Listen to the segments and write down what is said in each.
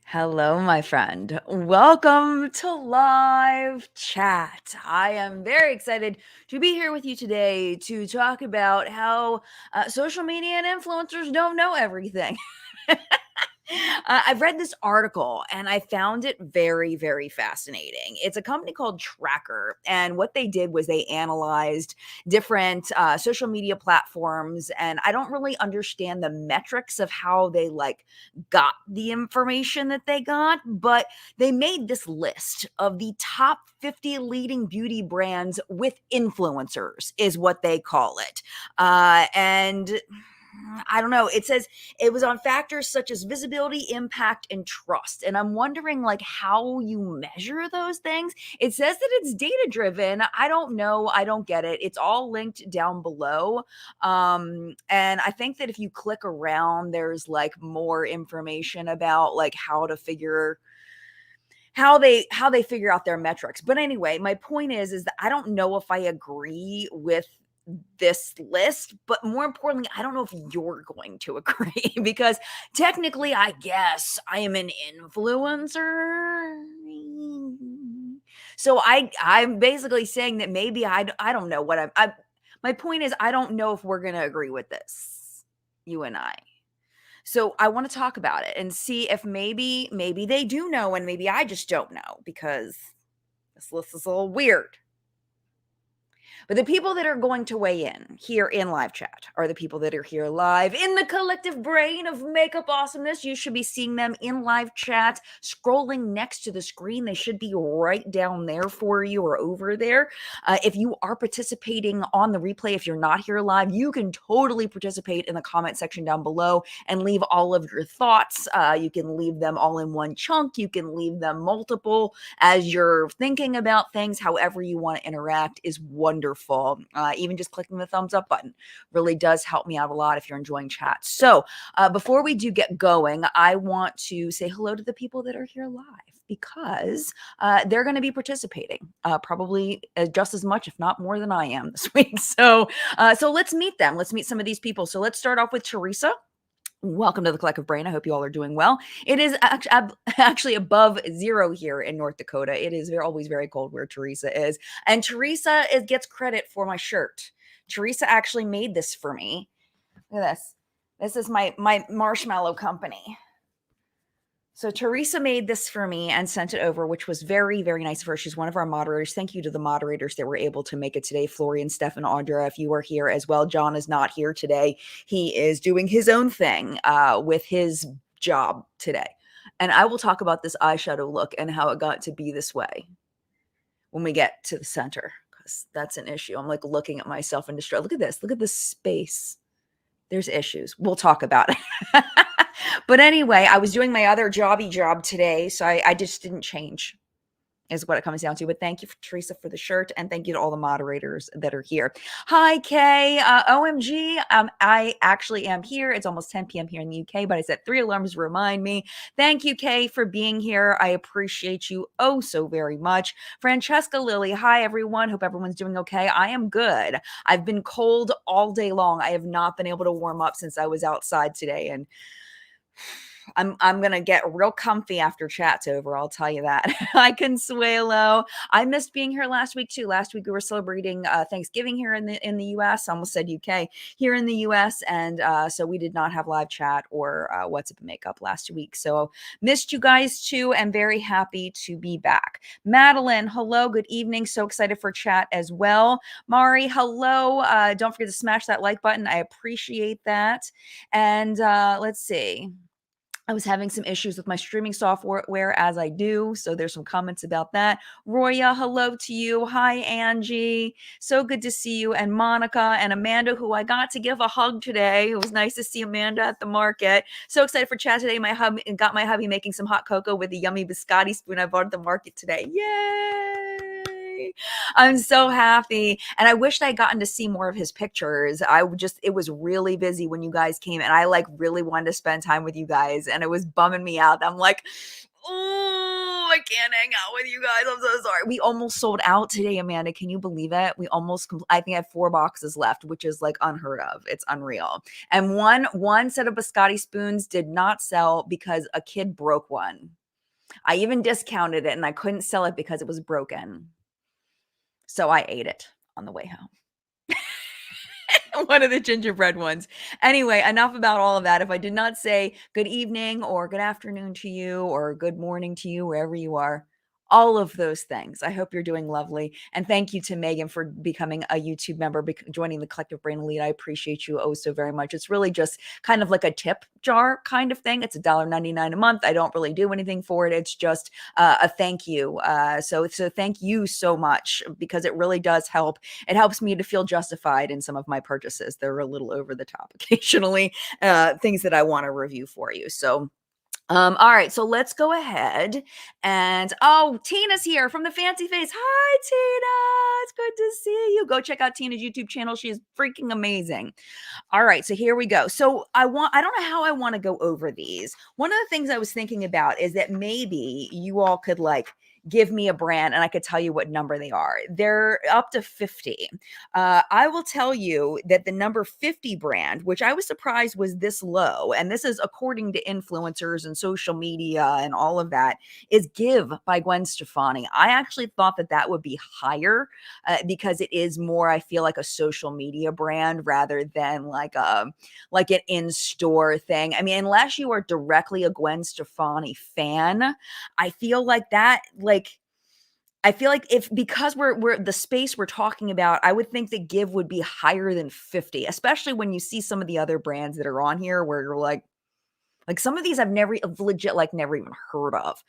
Hello, my friend. Welcome to live chat. I am very excited to be here with you today to talk about how social media and influencers don't know everything. I've read this article and I found it very, very fascinating. It's a company called Tracker, and what they did was they analyzed different social media platforms, and I don't really understand the metrics of how they got the information that they got, but they made this list of the top 50 leading beauty brands with influencers, is what they call it, and I don't know. It says it was on factors such as visibility, impact, and trust. And I'm wondering how you measure those things. It says that it's data driven. I don't know. I don't get it. It's all linked down below. And I think that if you click around, there's more information about how they figure out their metrics. But anyway, my point is that I don't know if I agree with this list, but more importantly, I don't know if you're going to agree because technically, I guess I am an influencer. So I'm basically saying that maybe I don't know what my point is, I don't know if we're going to agree with this, you and I. So I want to talk about it and see if maybe they do know and maybe I just don't know, because this list is a little weird. But the people that are going to weigh in here in live chat are the people that are here live in the collective brain of makeup awesomeness. You should be seeing them in live chat, scrolling next to the screen. They should be right down there for you or over there. If you are participating on the replay, if you're not here live, you can totally participate in the comment section down below and leave all of your thoughts. You can leave them all in one chunk. You can leave them multiple as you're thinking about things. However you want to interact is wonderful. Even just clicking the thumbs up button really does help me out a lot if you're enjoying chat. So before we do get going, I want to say hello to the people that are here live, because they're going to be participating probably just as much, if not more, than I am this week. So let's meet them. Let's meet some of these people. So let's start off with Teresa. Welcome to the Collective Brain. I hope you all are doing well. It is actually above zero here in North Dakota. It is always very cold where Teresa is. And Teresa gets credit for my shirt. Teresa actually made this for me. Look at this. This is my marshmallow company. So Teresa made this for me and sent it over, which was very, very nice of her. She's one of our moderators. Thank you to the moderators that were able to make it today. Florian, Stefan, Audra, if you are here as well. John is not here today. He is doing his own thing with his job today. And I will talk about this eyeshadow look and how it got to be this way when we get to the center, because that's an issue. I'm looking at myself in distress. Look at this. Look at this space. There's issues. We'll talk about it. But anyway, I was doing my other job today, so I just didn't change, is what it comes down to. But thank you, Teresa, for the shirt, and thank you to all the moderators that are here. Hi, Kay. OMG, I actually am here. It's almost 10 p.m. here in the UK, but I set 3 alarms to remind me. Thank you, Kay, for being here. I appreciate you oh so very much. Francesca Lily, hi, everyone. Hope everyone's doing okay. I am good. I've been cold all day long. I have not been able to warm up since I was outside today, and I'm gonna get real comfy after chat's over, I'll tell you that. Hi, Consuelo. I missed being here last week too. Last week we were celebrating Thanksgiving here in the US. I almost said UK. Here in the US, and so we did not have live chat or What's Up Makeup last week. So missed you guys too, and very happy to be back. Madeline, hello, good evening. So excited for chat as well. Mari, hello. Don't forget to smash that like button. I appreciate that. And let's see. I was having some issues with my streaming software, as I do. So there's some comments about that. Roya, hello to you. Hi, Angie. So good to see you. And Monica and Amanda, who I got to give a hug today. It was nice to see Amanda at the market. So excited for chat today. Got my hubby making some hot cocoa with a yummy biscotti spoon I bought at the market today. Yay! I'm so happy. And I wished I'd gotten to see more of his pictures. It was really busy when you guys came, and I really wanted to spend time with you guys, and it was bumming me out. I'm like, oh, I can't hang out with you guys. I'm so sorry. We almost sold out today, Amanda. Can you believe it? We almost, I think I have 4 boxes left, which is like unheard of. It's unreal. And one set of biscotti spoons did not sell because a kid broke one. I even discounted it and I couldn't sell it because it was broken. So I ate it on the way home. One of the gingerbread ones. Anyway, enough about all of that. If I did not say good evening or good afternoon to you or good morning to you, wherever you are, all of those things. I hope you're doing lovely. And thank you to Megan for becoming a YouTube member, joining the Collective Brain Elite. I appreciate you oh so very much. It's really just kind of like a tip jar kind of thing. It's $1.99 a month. I don't really do anything for it. It's just a thank you. So thank you so much because it really does help. It helps me to feel justified in some of my purchases. They're a little over the top occasionally, things that I want to review for you. So all right, so let's go ahead and Tina's here from the Fancy Face. Hi, Tina. It's good to see you. Go check out Tina's YouTube channel. She is freaking amazing. All right, so here we go. So I don't know how I want to go over these. One of the things I was thinking about is that maybe you all could like give me a brand and I could tell you what number they are. They're up to 50. I will tell you that the number 50 brand, which I was surprised was this low, and this is according to influencers and social media and all of that, is Give by Gwen Stefani. I actually thought that that would be higher because it is more, I feel like a social media brand rather than like an in-store thing. I mean, unless you are directly a Gwen Stefani fan, I feel like if because we're the space we're talking about, I would think that Give would be higher than 50, especially when you see some of the other brands that are on here where you're like some of these I've never even heard of.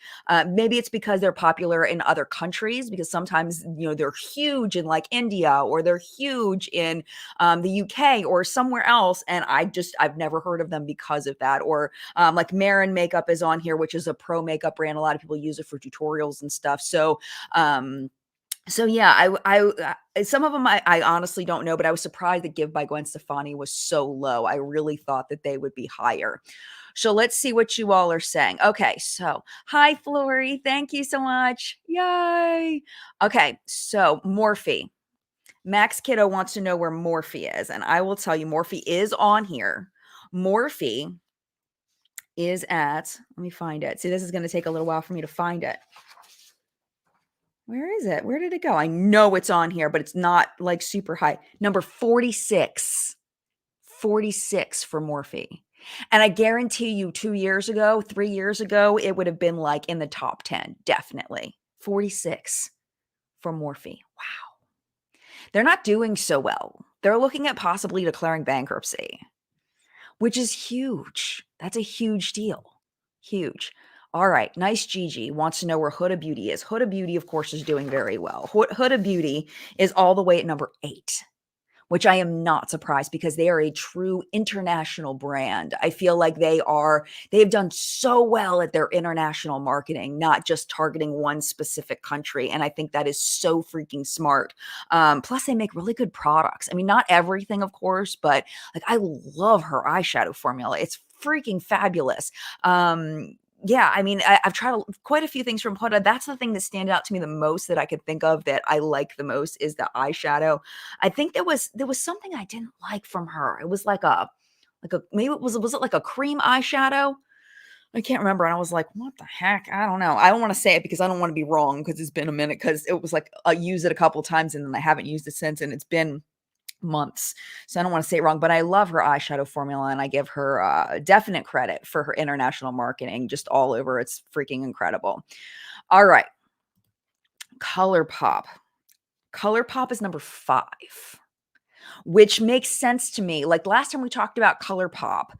Maybe it's because they're popular in other countries because sometimes, they're huge in like India or they're huge in the UK or somewhere else. And I've never heard of them because of that. Or like Marin Makeup is on here, which is a pro makeup brand. A lot of people use it for tutorials and stuff. So yeah, I some of them I honestly don't know, but I was surprised that Give by Gwen Stefani was so low. I really thought that they would be higher. So let's see what you all are saying. Okay, so hi, Flory. Thank you so much. Yay. Okay, so Morphe. Max Kiddo wants to know where Morphe is, and I will tell you Morphe is on here. Morphe is at, let me find it. See, this is going to take a little while for me to find it. Where is it? Where did it go? I know it's on here, but it's not like super high. Number 46. 46 for Morphe. And I guarantee you 2 years ago, 3 years ago, it would have been like in the top 10, definitely. 46 for Morphe. Wow. They're not doing so well. They're looking at possibly declaring bankruptcy, which is huge. That's a huge deal. Huge. All right. Nice Gigi wants to know where Huda Beauty is. Huda Beauty, of course, is doing very well. Huda Beauty is all the way at number 8. Which I am not surprised because they are a true international brand. I feel like they have done so well at their international marketing, not just targeting one specific country. And I think that is so freaking smart. Plus they make really good products. I mean, not everything, of course, but like I love her eyeshadow formula. It's freaking fabulous. Yeah, I mean, I've tried quite a few things from Huda. That's the thing that stands out to me the most that I could think of that I like the most is the eyeshadow. I think there was something I didn't like from her. It was maybe was it like a cream eyeshadow? I can't remember. And I was like, what the heck? I don't know. I don't want to say it because I don't want to be wrong because it's been a minute because it was like I used it a couple times and then I haven't used it since and it's been months. So I don't want to say it wrong, but I love her eyeshadow formula and I give her definite credit for her international marketing just all over. It's freaking incredible. All right. Colourpop. Colourpop is number 5. Which makes sense to me. Like last time we talked about Colourpop,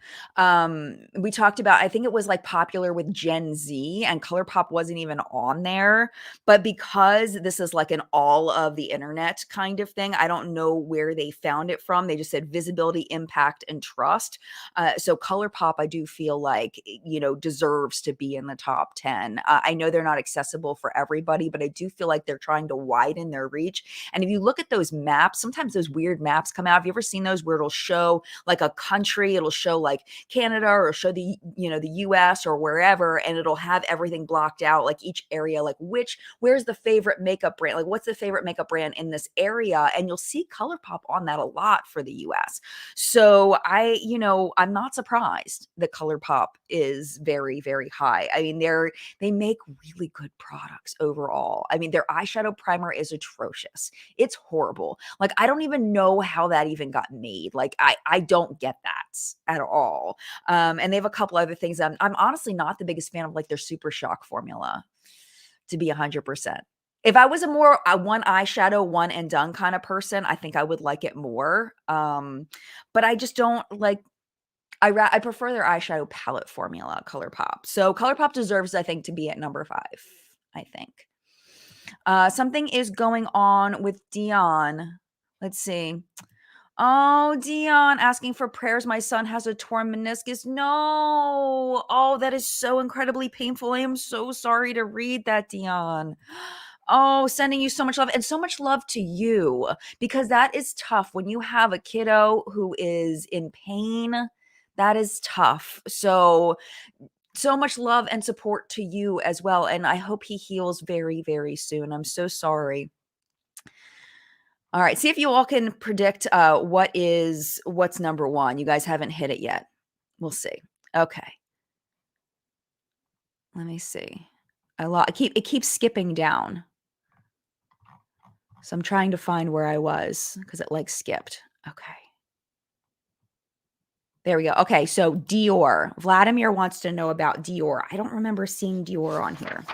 we talked about, I think it was like popular with Gen Z and Colourpop wasn't even on there. But because this is like an all of the internet kind of thing, I don't know where they found it from. They just said visibility, impact, and trust. So Colourpop, I do feel like, deserves to be in the top 10. I know they're not accessible for everybody, but I do feel like they're trying to widen their reach. And if you look at those maps, sometimes those weird maps maps come out. Have you ever seen those where it'll show like a country, it'll show like Canada or show the US or wherever, and it'll have everything blocked out, like each area, like where's the favorite makeup brand? Like what's the favorite makeup brand in this area? And you'll see Colourpop on that a lot for the US. So I'm not surprised that Colourpop is very, very high. I mean, they make really good products overall. I mean, their eyeshadow primer is atrocious. It's horrible. Like, I don't even know how that even got made. Like, I don't get that at all. And they have a couple other things. I'm honestly not the biggest fan of like their Super Shock formula, to be 100%. If I was a more one eyeshadow, one and done kind of person, I think I would like it more. But I just don't like. I prefer their eyeshadow palette formula, Colourpop. So Colourpop deserves, I think, to be at number 5, I think. Something is going on with Dion. Let's see. Oh, Dion asking for prayers. My son has a torn meniscus. No. Oh, that is so incredibly painful. I am so sorry to read that, Dion. Oh, sending you so much love and so much love to you, because that is tough when you have a kiddo who is in pain. That is tough. So much love and support to you as well. And I hope he heals very, very soon. I'm so sorry. All right. See if you all can predict what's number one. You guys haven't hit it yet. We'll see. Okay. Let me see. It keeps skipping down. So I'm trying to find where I was because it like skipped. Okay. There we go. Okay, so Dior. Vladimir wants to know about Dior. I don't remember seeing Dior on here.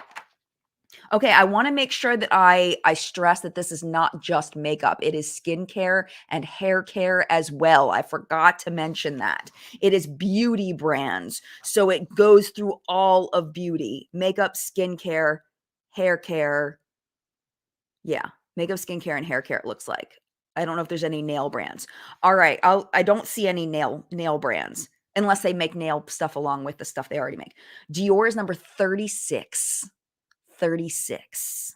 Okay, I want to make sure that I stress that this is not just makeup. It is skincare and hair care as well. I forgot to mention that. It is beauty brands. So it goes through all of beauty. Makeup, skincare, hair care. Yeah, makeup, skincare, and hair care, it looks like. I don't know if there's any nail brands. All right, I don't see any nail brands unless they make nail stuff along with the stuff they already make. Dior is number 36. 36.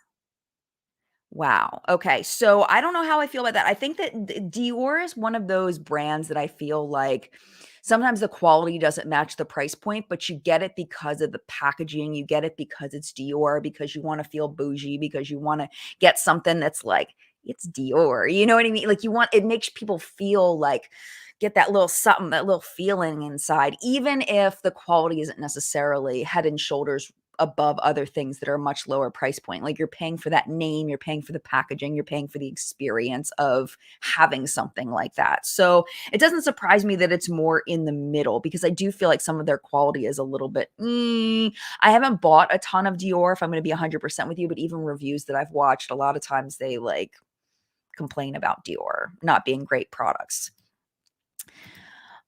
Wow. Okay. So I don't know how I feel about that. I think that Dior is one of those brands that I feel like sometimes the quality doesn't match the price point, but you get it because of the packaging. You get it because it's Dior, because you want to feel bougie, because you want to get something that's like, it's Dior. You know what I mean? Like it makes people feel like, get that little something, that little feeling inside, even if the quality isn't necessarily head and shoulders above other things that are much lower price point. Like you're paying for that name, you're paying for the packaging, you're paying for the experience of having something like that. So it doesn't surprise me that it's more in the middle, because I do feel like some of their quality is a little bit, I haven't bought a ton of Dior, if I'm going to be 100% with you, but even reviews that I've watched, a lot of times they like complain about Dior not being great products.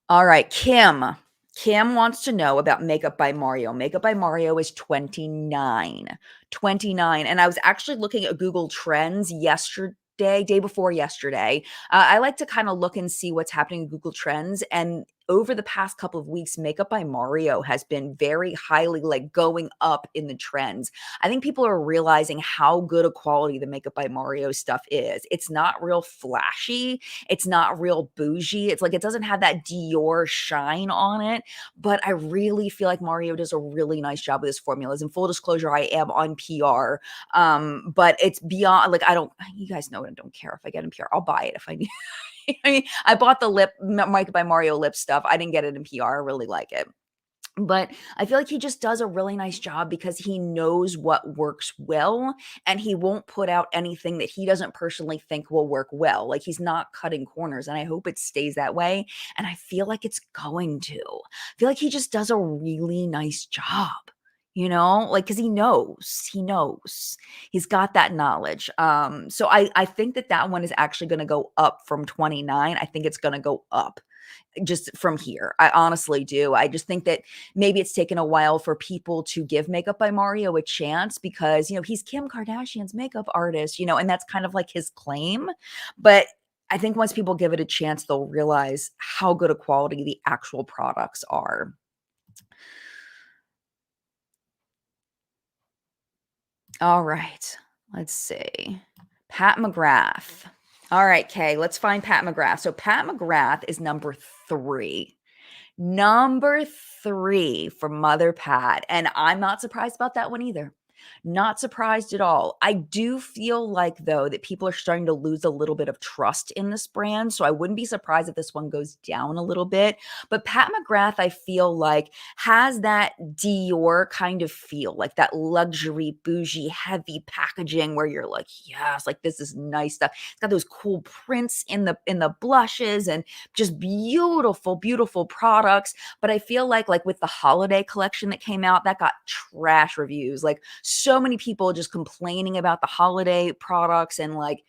All right, Kim. Kim wants to know about Makeup by Mario. Makeup by Mario is 29. 29. And I was actually looking at Google Trends day before yesterday. I like to kind of look and see what's happening in Google Trends. And over the past couple of weeks, Makeup by Mario has been very highly like going up in the trends. I think people are realizing how good a quality the Makeup by Mario stuff is. It's not real flashy. It's not real bougie. It's like it doesn't have that Dior shine on it, but I really feel like Mario does a really nice job with his formulas. In full disclosure, I am on PR, but it's beyond like you guys know I don't care if I get in PR. I'll buy it if I need. I mean, I bought the Makeup by Mario lip stuff. I didn't get it in PR. I really like it. But I feel like he just does a really nice job because he knows what works well, and he won't put out anything that he doesn't personally think will work well. Like he's not cutting corners, and I hope it stays that way. And I feel like it's going to. I feel like he just does a really nice job. Like, because he knows, he's got that knowledge. So I think that one is actually going to go up from 29. I think it's going to go up just from here. I honestly do. I just think that maybe it's taken a while for people to give Makeup by Mario a chance because, he's Kim Kardashian's makeup artist, and that's kind of like his claim. But I think once people give it a chance, they'll realize how good a quality the actual products are. All right. Let's see. Pat McGrath. All right, Kay, let's find Pat McGrath. So Pat McGrath is number 3. Number 3 for Mother Pat, and I'm not surprised about that one either. Not surprised at all. I do feel like, though, that people are starting to lose a little bit of trust in this brand, so I wouldn't be surprised if this one goes down a little bit. But Pat McGrath, I feel like, has that Dior kind of feel, like that luxury, bougie, heavy packaging where you're like, "Yes, like, this is nice stuff." It's got those cool prints in the blushes and just beautiful, beautiful products. But I feel like with the holiday collection that came out, that got trash reviews. Like so many people just complaining about the holiday products and like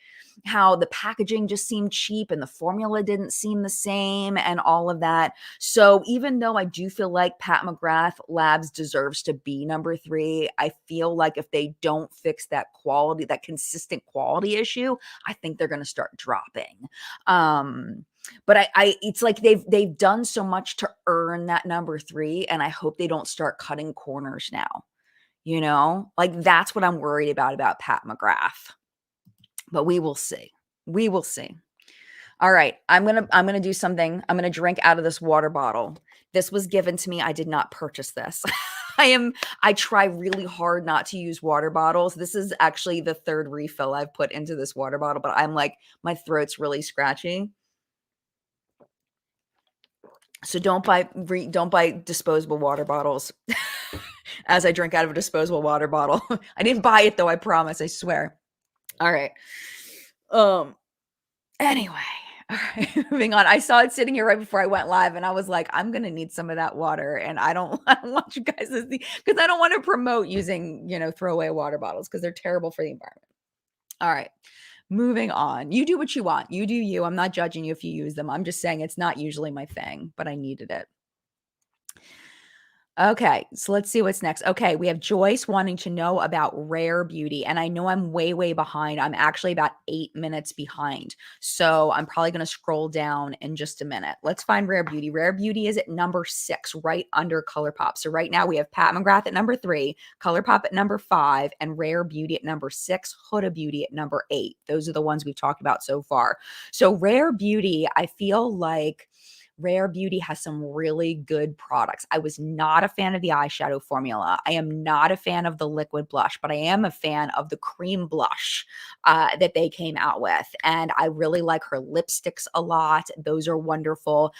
how the packaging just seemed cheap and the formula didn't seem the same and all of that. So even though I do feel like Pat McGrath Labs deserves to be number 3, I feel like if they don't fix that quality, that consistent quality issue, I think they're going to start dropping. But I it's like they've done so much to earn that number 3, and I hope they don't start cutting corners now. Like that's what I'm worried about Pat McGrath. But we will see. We will see. All right, I'm gonna do something. I'm gonna drink out of this water bottle. This was given to me. I did not purchase this. I try really hard not to use water bottles. This is actually the 3rd refill I've put into this water bottle, but I'm like, my throat's really scratchy. So don't buy disposable water bottles as I drink out of a disposable water bottle. I didn't buy it though, I promise, I swear. All right. Um anyway, all right, moving on. I saw it sitting here right before I went live and I was like, I'm going to need some of that water and I don't want you guys to see cuz I don't want to promote using, throwaway water bottles cuz they're terrible for the environment. All right. Moving on. You do what you want. You do you. I'm not judging you if you use them. I'm just saying it's not usually my thing, but I needed it. Okay, so let's see what's next. Okay, we have Joyce wanting to know about Rare Beauty, and I know I'm way, way behind. I'm actually about 8 minutes behind. So I'm probably going to scroll down in just a minute. Let's find Rare Beauty. Rare Beauty is at number 6, right under Colourpop. So right now we have Pat McGrath at number 3, Colourpop at number 5, and Rare Beauty at number 6, Huda Beauty at number 8. Those are the ones we've talked about so far. So Rare Beauty, I feel like Rare Beauty has some really good products. I was not a fan of the eyeshadow formula. I am not a fan of the liquid blush, but I am a fan of the cream blush that they came out with. And I really like her lipsticks a lot. Those are wonderful.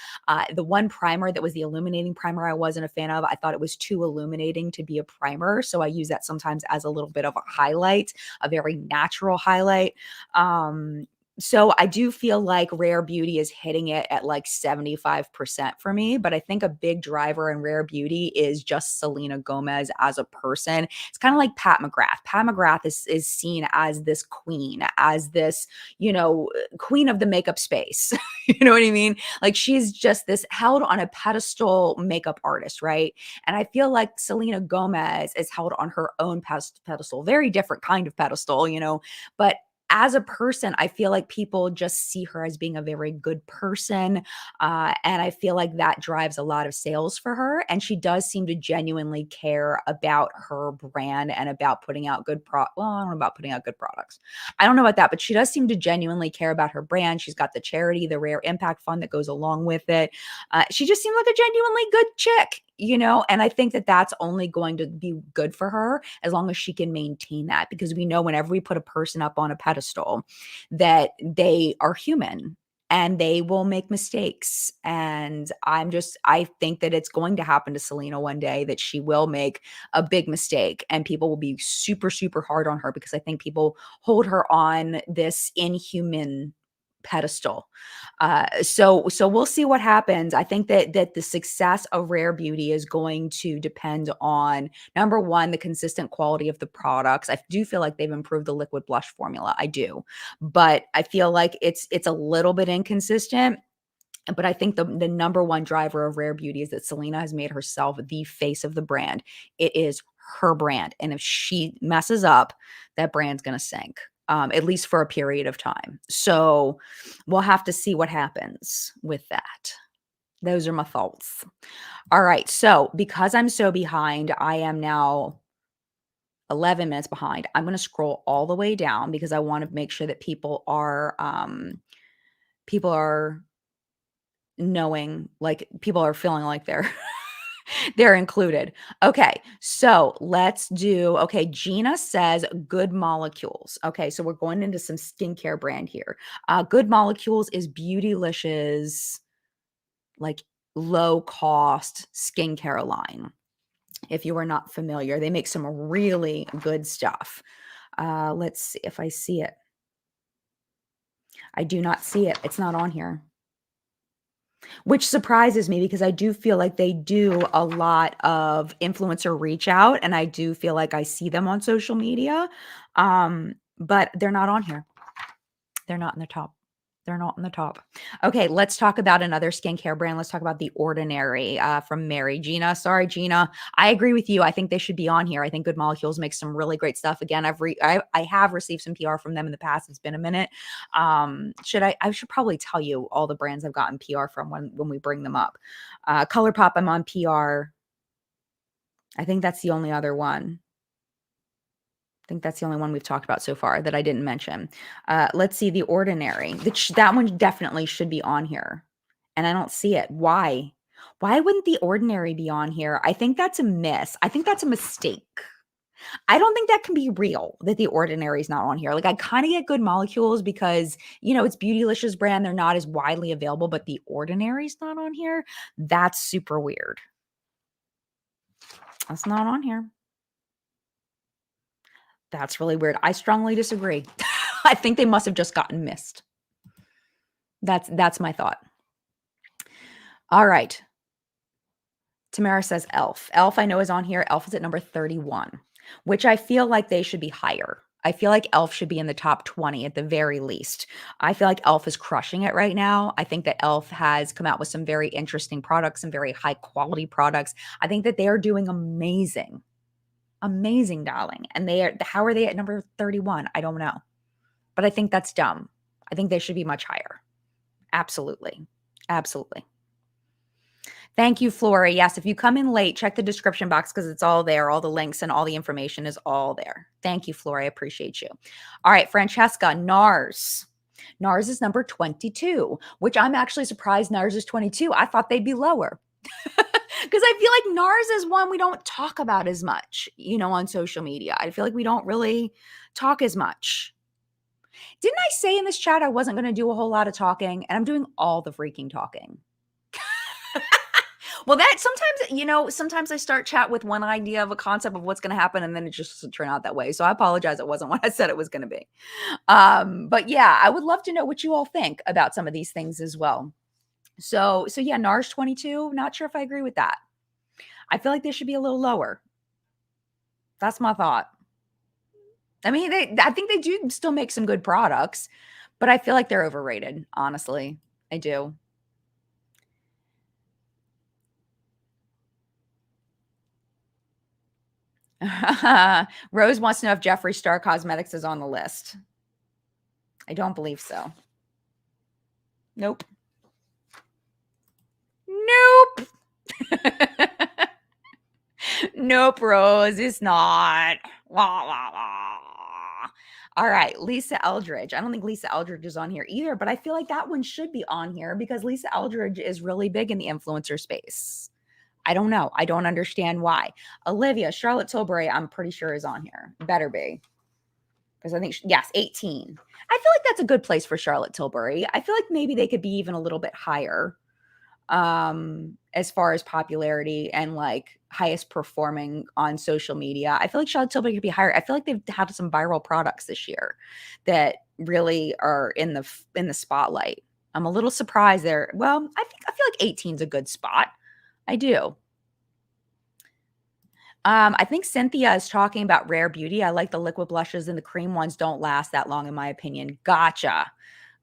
The one primer that was the illuminating primer I wasn't a fan of. I thought it was too illuminating to be a primer. So I use that sometimes as a little bit of a highlight, a very natural highlight. So I do feel like Rare Beauty is hitting it at like 75% for me, but I think a big driver in Rare Beauty is just Selena Gomez as a person. It's kind of like Pat McGrath. Pat McGrath is seen as this queen, as this, queen of the makeup space. You know what I mean? Like she's just this held on a pedestal makeup artist, right? And I feel like Selena Gomez is held on her own pedestal, very different kind of pedestal, but as a person, I feel like people just see her as being a very good person. And I feel like that drives a lot of sales for her. And she does seem to genuinely care about her brand and about putting out well, I don't know about putting out good products. I don't know about that, but she does seem to genuinely care about her brand. She's got the charity, the Rare Impact Fund that goes along with it. She just seemed like a genuinely good chick. And I think that that's only going to be good for her as long as she can maintain that, because we know whenever we put a person up on a pedestal that they are human and they will make mistakes. And I think that it's going to happen to Selena one day, that she will make a big mistake and people will be super, super hard on her, because I think people hold her on this inhuman pedestal. So we'll see what happens. I think that the success of Rare Beauty is going to depend on, number one, the consistent quality of the products. I do feel like they've improved the liquid blush formula. I do, but I feel like it's a little bit inconsistent. But I think the number one driver of Rare Beauty is that Selena has made herself the face of the brand. It is her brand, and if she messes up, that brand's going to sink. At least for a period of time. So we'll have to see what happens with that. Those are my thoughts. All right. So because I'm so behind, I am now 11 minutes behind. I'm going to scroll all the way down because I want to make sure that people are knowing, like people are feeling like they're they're included. Okay, so let's do, okay, Gina says Good Molecules. Okay, so we're going into some skincare brand here. Good Molecules is Beautylicious, like low cost skincare line. If you are not familiar, they make some really good stuff. Let's see if I see it. I do not see it. It's not on here, which surprises me because I do feel like they do a lot of influencer reach out, and I do feel like I see them on social media. But they're not on here. They're not in the top. They're not in the top. Okay, let's talk about another skincare brand. Let's talk about The Ordinary from Mary. Gina, sorry, Gina. I agree with you. I think they should be on here. I think Good Molecules makes some really great stuff. Again, I have received some PR from them in the past. It's been a minute. I should probably tell you all the brands I've gotten PR from when we bring them up. Colourpop, I'm on PR. I think that's the only other one. I think that's the only one we've talked about so far that I didn't mention. Let's see, The Ordinary. That one definitely should be on here, and I don't see it. Why? Why wouldn't The Ordinary be on here? I think that's a miss. I think that's a mistake. I don't think that can be real that The Ordinary is not on here. Like, I kind of get Good Molecules because, it's Beautylicious brand. They're not as widely available, but The Ordinary is not on here. That's super weird. That's not on here. That's really weird. I strongly disagree. I think they must have just gotten missed. That's my thought. All right. Tamara says Elf. Elf I know is on here. Elf is at number 31, which I feel like they should be higher. I feel like Elf should be in the top 20 at the very least. I feel like Elf is crushing it right now. I think that Elf has come out with some very interesting products, some very high quality products. I think that they are doing amazing. Amazing, darling. And how are they at number 31? I don't know. But I think that's dumb. I think they should be much higher. Absolutely. Absolutely. Thank you, Flora. Yes, if you come in late, check the description box because it's all there. All the links and all the information is all there. Thank you, Flora. I appreciate you. All right, Francesca, Nars. Nars is number 22, which I'm actually surprised Nars is 22. I thought they'd be lower. Because I feel like Nars is one we don't talk about as much, on social media. I feel like we don't really talk as much. Didn't I say in this chat I wasn't going to do a whole lot of talking? And I'm doing all the freaking talking. Well, that sometimes I start chat with one idea of a concept of what's going to happen, and then it just doesn't turn out that way. So I apologize. It wasn't what I said it was going to be. But yeah, I would love to know what you all think about some of these things as well. So yeah, Nars 22, not sure if I agree with that. I feel like they should be a little lower. That's my thought. I mean, I think they do still make some good products, but I feel like they're overrated, honestly. I do. Rose wants to know if Jeffree Star Cosmetics is on the list. I don't believe so. Nope. Nope. Nope, Rose, it's not. Wah, wah, wah. All right, Lisa Eldridge. I don't think Lisa Eldridge is on here either, but I feel like that one should be on here because Lisa Eldridge is really big in the influencer space. I don't know. I don't understand why. Olivia, Charlotte Tilbury, I'm pretty sure is on here. Better be. Because I think, yes, 18. I feel like that's a good place for Charlotte Tilbury. I feel like maybe they could be even a little bit higher as far as popularity and like highest performing on social media. I feel like Charlotte Tilbury could be higher. I feel like they've had some viral products this year that really are in the spotlight. I'm a little surprised there. Well, I feel like 18 is a good spot. I do. I think Cynthia is talking about Rare Beauty. I like the liquid blushes, and the cream ones don't last that long, in my opinion. Gotcha.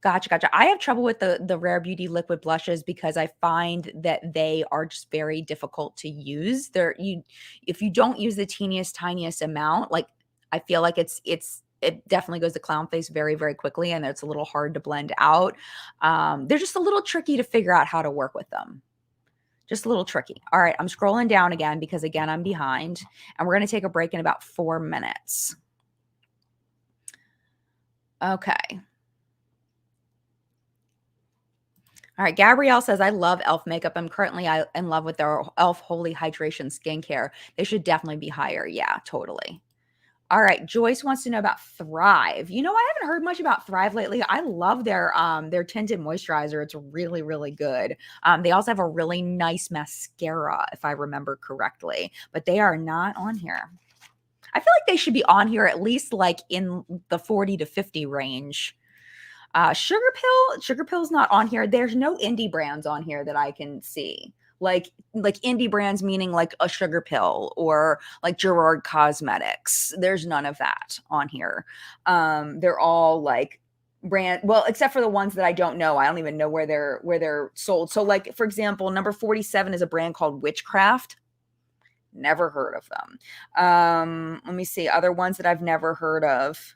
I have trouble with the Rare Beauty liquid blushes because I find that they are just very difficult to use. If you don't use the teeniest, tiniest amount, like I feel like it definitely goes to clown face very, very quickly, and it's a little hard to blend out. They're just a little tricky to figure out how to work with them. Just a little tricky. All right, I'm scrolling down again because, again, I'm behind. And we're going to take a break in about 4 minutes. Okay. All right, Gabrielle says, I love e.l.f. makeup. I'm currently in love with their e.l.f. Holy Hydration Skincare. They should definitely be higher. Yeah, totally. All right, Joyce wants to know about Thrive. You know, I haven't heard much about Thrive lately. I love their tinted moisturizer. It's really, really good. They also have a really nice mascara, if I remember correctly, but they are not on here. I feel like they should be on here at least like in the 40 to 50 range. Sugar Pill's not on here. There's no indie brands on here that I can see. Like indie brands meaning like a Sugar Pill or like Gerard Cosmetics. There's none of that on here. They're all like brand, well, except for the ones that I don't know. I don't even know where they're sold. So like for example, number 47 is a brand called Witchcraft. Never heard of them. Let me see other ones that I've never heard of.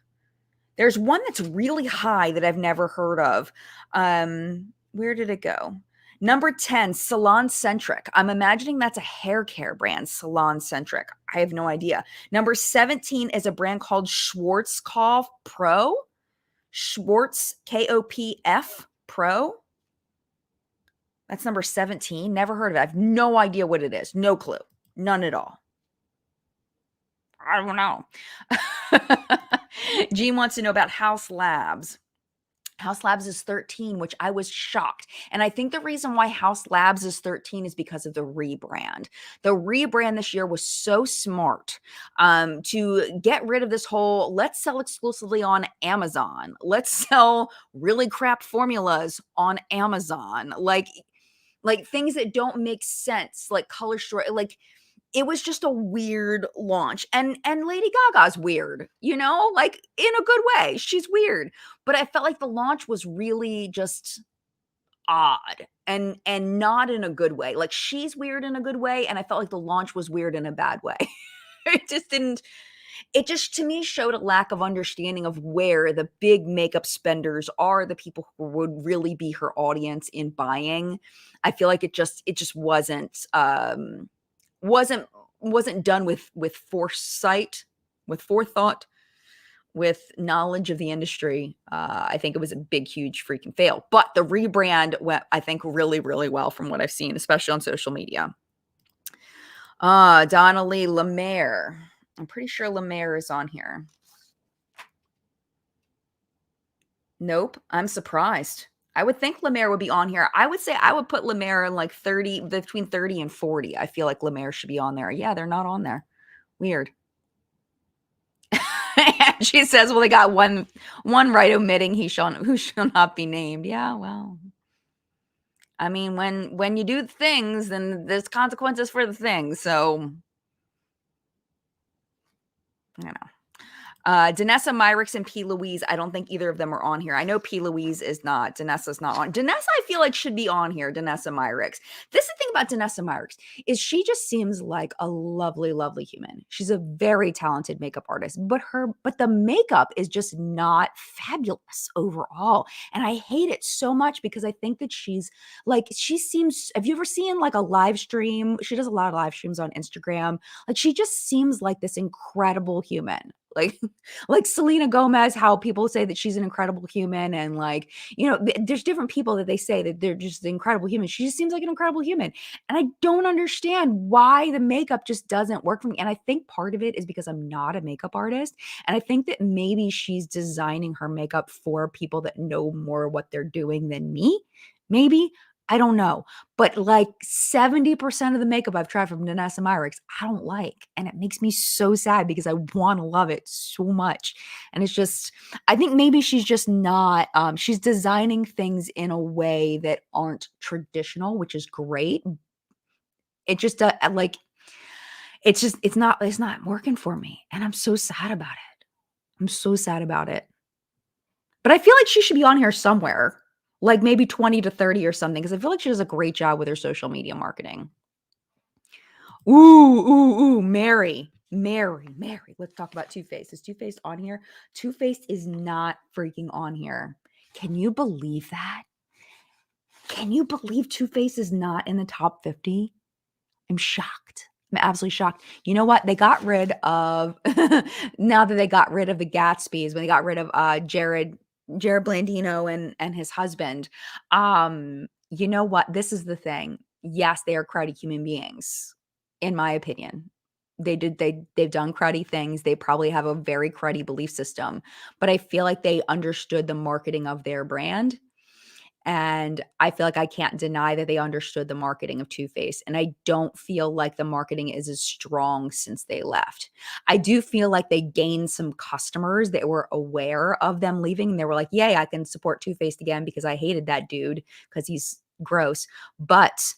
There's one that's really high that I've never heard of. Where did it go? Number 10, Salon Centric. I'm imagining that's a hair care brand, Salon Centric. I have no idea. Number 17 is a brand called Schwarzkopf Pro. Schwartz, Kopf Pro. That's number 17. Never heard of it. I have no idea what it is. No clue. None at all. I don't know. Jean wants to know about House Labs. House Labs is 13, which I was shocked. And I think the reason why House Labs is 13 is because of the rebrand. The rebrand this year was so smart to get rid of this whole, let's sell exclusively on Amazon. Let's sell really crap formulas on Amazon. Like things that don't make sense, like color story, like it was just a weird launch. And Lady Gaga's weird, you know, like in a good way. She's weird. But I felt like the launch was really just odd and not in a good way. Like she's weird in a good way, and I felt like the launch was weird in a bad way. It just to me showed a lack of understanding of where the big makeup spenders are, the people who would really be her audience in buying. I feel like it just wasn't done with foresight, with forethought, with knowledge of the industry. I think it was a big, huge freaking fail. But the rebrand went, I think, really, really well from what I've seen, especially on social media. Donnelly Lemaire. I'm pretty sure Lemaire is on here. Nope. I'm surprised. I would think Lemaire would be on here. I would say I would put Lemaire in like 30, between 30 and 40. I feel like Lemaire should be on there. Yeah, they're not on there. Weird. She says, well, they got one right omitting who shall not be named. Yeah, well. I mean, when you do things, then there's consequences for the things. So, you know. Danessa Myricks and P. Louise, I don't think either of them are on here. I know P. Louise is not. Danessa's not on. Danessa, I feel like should be on here. Danessa Myricks. This is the thing about Danessa Myricks is she just seems like a lovely, lovely human. She's a very talented makeup artist, but the makeup is just not fabulous overall. And I hate it so much because I think that she seems, have you ever seen like a live stream? She does a lot of live streams on Instagram. Like she just seems like this incredible human. Like Selena Gomez, how people say that she's an incredible human. And like, you know, there's different people that they say that they're just incredible human. She just seems like an incredible human. And I don't understand why the makeup just doesn't work for me. And I think part of it is because I'm not a makeup artist. And I think that maybe she's designing her makeup for people that know more what they're doing than me. Maybe. I don't know. But like 70% of the makeup I've tried from Danessa Myricks, I don't like. And it makes me so sad because I want to love it so much. And it's just, I think maybe she's just not, she's designing things in a way that aren't traditional, which is great. It just, it's not working for me. And I'm so sad about it. I'm so sad about it. But I feel like she should be on here somewhere. Like maybe 20 to 30 or something, because I feel like she does a great job with her social media marketing. Ooh, Mary. Let's talk about Too Faced. Is Too Faced on here? Too Faced is not freaking on here. Can you believe that? Can you believe Too Faced is not in the top 50? I'm shocked. I'm absolutely shocked. You know what? They got rid of now that they got rid of the Gatsbys, when they got rid of Jared Blandino and his husband. You know what? This is the thing. Yes, they are cruddy human beings, in my opinion. They've done cruddy things. They probably have a very cruddy belief system, but I feel like they understood the marketing of their brand, and I feel like I can't deny that they understood the marketing of Too Faced. And I don't feel like the marketing is as strong since they left. I do feel like they gained some customers that were aware of them leaving. And they were like, yay, I can support Too Faced again because I hated that dude because he's gross. But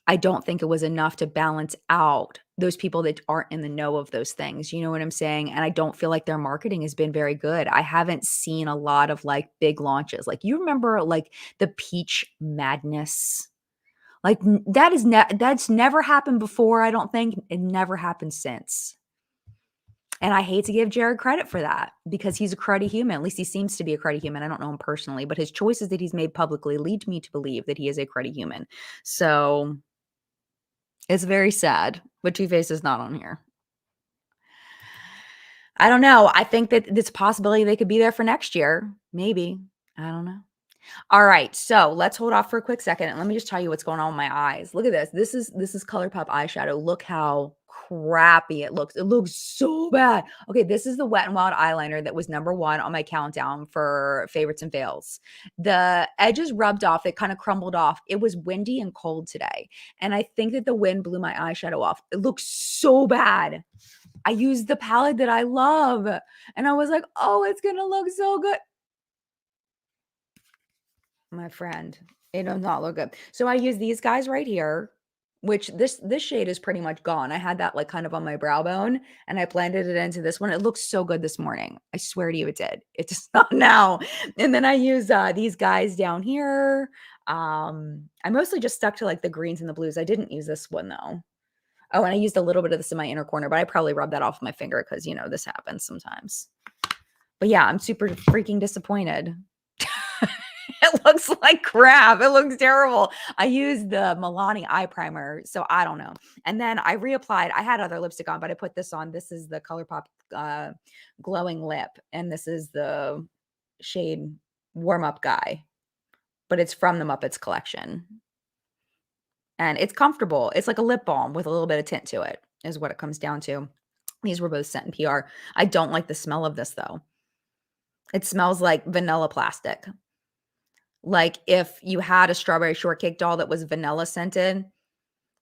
I don't think it was enough to balance out those people that aren't in the know of those things. You know what I'm saying? And I don't feel like their marketing has been very good. I haven't seen a lot of like big launches. Like you remember like the peach madness. Like that's never happened before, I don't think. It never happened since. And I hate to give Jared credit for that because he's a cruddy human. At least he seems to be a cruddy human. I don't know him personally, but his choices that he's made publicly lead me to believe that he is a cruddy human. So it's very sad, but Too Faced is not on here. I don't know. I think that it's a possibility they could be there for next year. Maybe. I don't know. All right. So let's hold off for a quick second. And let me just tell you what's going on with my eyes. Look at this. This is Colourpop eyeshadow. Look how crappy it looks. It looks so bad. Okay, this is the Wet n Wild eyeliner that was number 1 on my countdown for favorites and fails. The edges rubbed off. It kind of crumbled off. It was windy and cold today. And I think that the wind blew my eyeshadow off. It looks so bad. I used the palette that I love. And I was like, oh, it's going to look so good. My friend, it does not look good. So I use these guys right here, which this shade is pretty much gone. I had that like kind of on my brow bone and I blended it into this one. It looks so good this morning. I swear to you it did. It's just not now. And then I use these guys down here. I mostly just stuck to like the greens and the blues. I didn't use this one though. Oh, and I used a little bit of this in my inner corner, but I probably rubbed that off my finger because, you know, this happens sometimes. But yeah, I'm super freaking disappointed. It looks like crap. It looks terrible. I used the Milani eye primer, so I don't know. And then I reapplied. I had other lipstick on, but I put this on. This is the Colourpop Glowing Lip, and this is the shade Warm Up Guy, but it's from the Muppets collection. And it's comfortable. It's like a lip balm with a little bit of tint to it, is what it comes down to. These were both sent in PR. I don't like the smell of this, though. It smells like vanilla plastic. Like if you had a strawberry shortcake doll that was vanilla scented,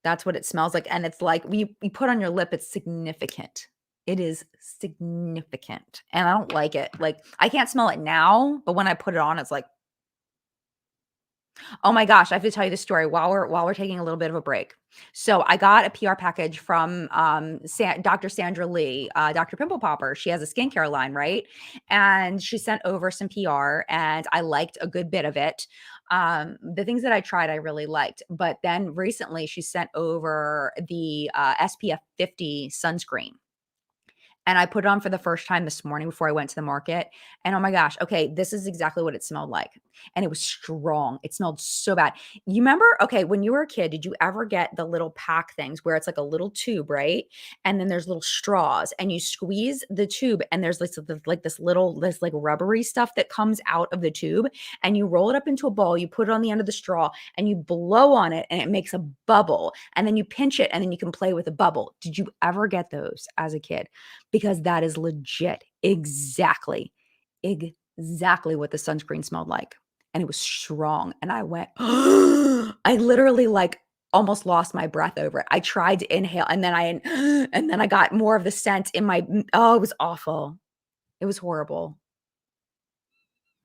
that's what it smells like. And it's like you put on your lip, it's significant. It is significant. And I don't like it. Like I can't smell it now, but when I put it on, it's like, oh my gosh, I have to tell you the story while we're taking a little bit of a break. So I got a PR package from Dr. Sandra Lee, Dr. Pimple Popper. She has a skincare line, right? And she sent over some PR and I liked a good bit of it. The things that I tried, I really liked. But then recently she sent over the SPF 50 sunscreen. And I put it on for the first time this morning before I went to the market. And oh my gosh, okay, this is exactly what it smelled like. And it was strong. It smelled so bad. You remember, okay, when you were a kid, did you ever get the little pack things where it's like a little tube, right? And then there's little straws and you squeeze the tube and there's this like rubbery stuff that comes out of the tube and you roll it up into a ball, you put it on the end of the straw and you blow on it and it makes a bubble. And then you pinch it and then you can play with a bubble. Did you ever get those as a kid? Because that is legit exactly what the sunscreen smelled like. And it was strong. And I went, I literally like almost lost my breath over it. I tried to inhale and then I got more of the scent in my, oh, it was awful. It was horrible.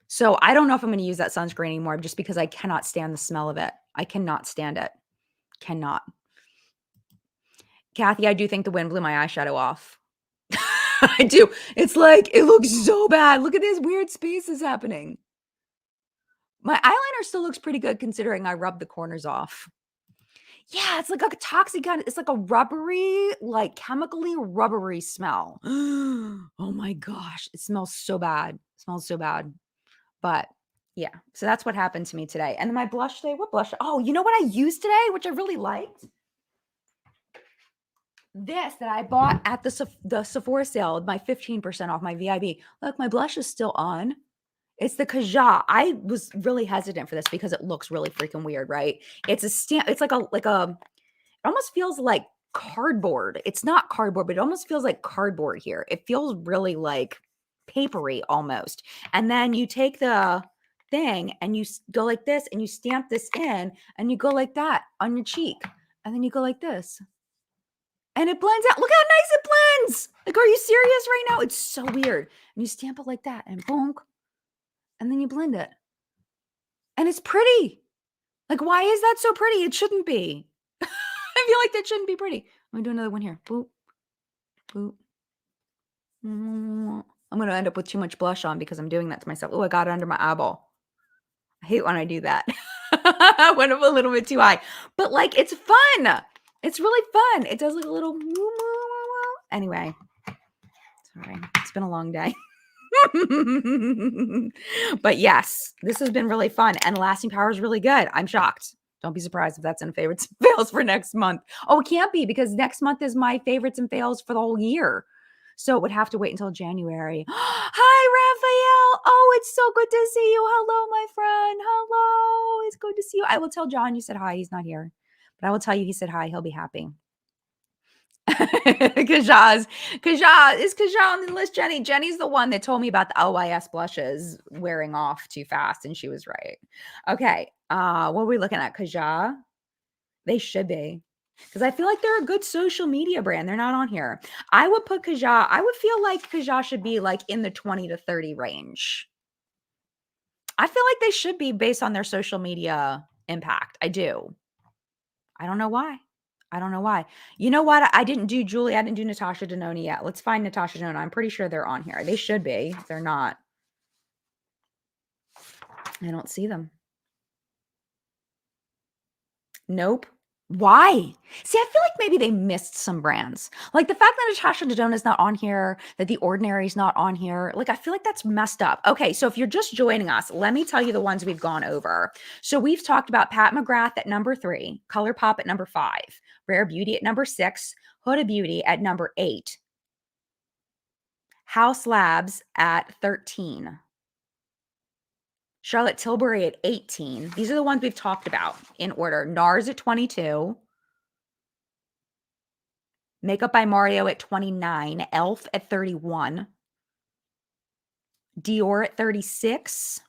So I don't know if I'm going to use that sunscreen anymore just because I cannot stand the smell of it. I cannot stand it. Cannot. Kathy, I do think the wind blew my eyeshadow off. I do. It's like, it looks so bad. Look at these weird spaces happening. My eyeliner still looks pretty good considering I rubbed the corners off. Yeah, it's like a toxic kind of, it's like a rubbery, like chemically rubbery smell. Oh my gosh. It smells so bad. It smells so bad. But Yeah, so that's what happened to me today. And then my blush today, what blush? Oh, you know what I used today, which I really liked? This that I bought at the Sephora sale, my 15% off my VIB. Look, my blush is still on. It's the Kaja. I was really hesitant for this because it looks really freaking weird, right? It's a stamp. It's like a it almost feels like cardboard. It's not cardboard, but it almost feels like cardboard here. It feels really like papery almost. And then you take the thing and you go like this and you stamp this in and you go like that on your cheek. And then you go like this. And it blends out. Look how nice it blends. Like, are you serious right now? It's so weird. And you stamp it like that and boom. And then you blend it. And it's pretty. Like, why is that so pretty? It shouldn't be. I feel like that shouldn't be pretty. Let me do another one here. Boop. Boop. I'm going to end up with too much blush on because I'm doing that to myself. Oh, I got it under my eyeball. I hate when I do that. I went up a little bit too high. But, like, it's fun. It's really fun. It does like a little anyway. Sorry. It's been a long day. But yes, this has been really fun. And lasting power is really good. I'm shocked. Don't be surprised if that's in favorites and fails for next month. Oh, it can't be because next month is my favorites and fails for the whole year. So it would have to wait until January. Hi, Raphael. Oh, it's so good to see you. Hello, my friend. Hello. It's good to see you. I will tell John you said hi. He's not here. But I will tell you he said hi. He'll be happy. Kaja is Kaja on the list, Jenny? Jenny's the one that told me about the LYS blushes wearing off too fast, and she was right. Okay, what are we looking at? Kaja? They should be. Because I feel like they're a good social media brand. They're not on here. I would put Kaja, I would feel like Kaja should be like in the 20 to 30 range. I feel like they should be based on their social media impact. I do. I don't know why. I don't know why. You know what? I didn't do Julie. I didn't do Natasha Denona yet. Let's find Natasha Denona. I'm pretty sure they're on here. They should be. If they're not, I don't see them. Nope. Why? See, I feel like maybe they missed some brands. Like the fact that Natasha Denona is not on here, that The Ordinary is not on here. Like, I feel like that's messed up. Okay, so if you're just joining us, let me tell you the ones we've gone over. So we've talked about Pat McGrath at number 3, Colourpop at number 5, Rare Beauty at number 6, Huda Beauty at number 8, House Labs at 13, Charlotte Tilbury at 18. These are the ones we've talked about in order. Nars at 22. Makeup by Mario at 29. Elf at 31. Dior at 36.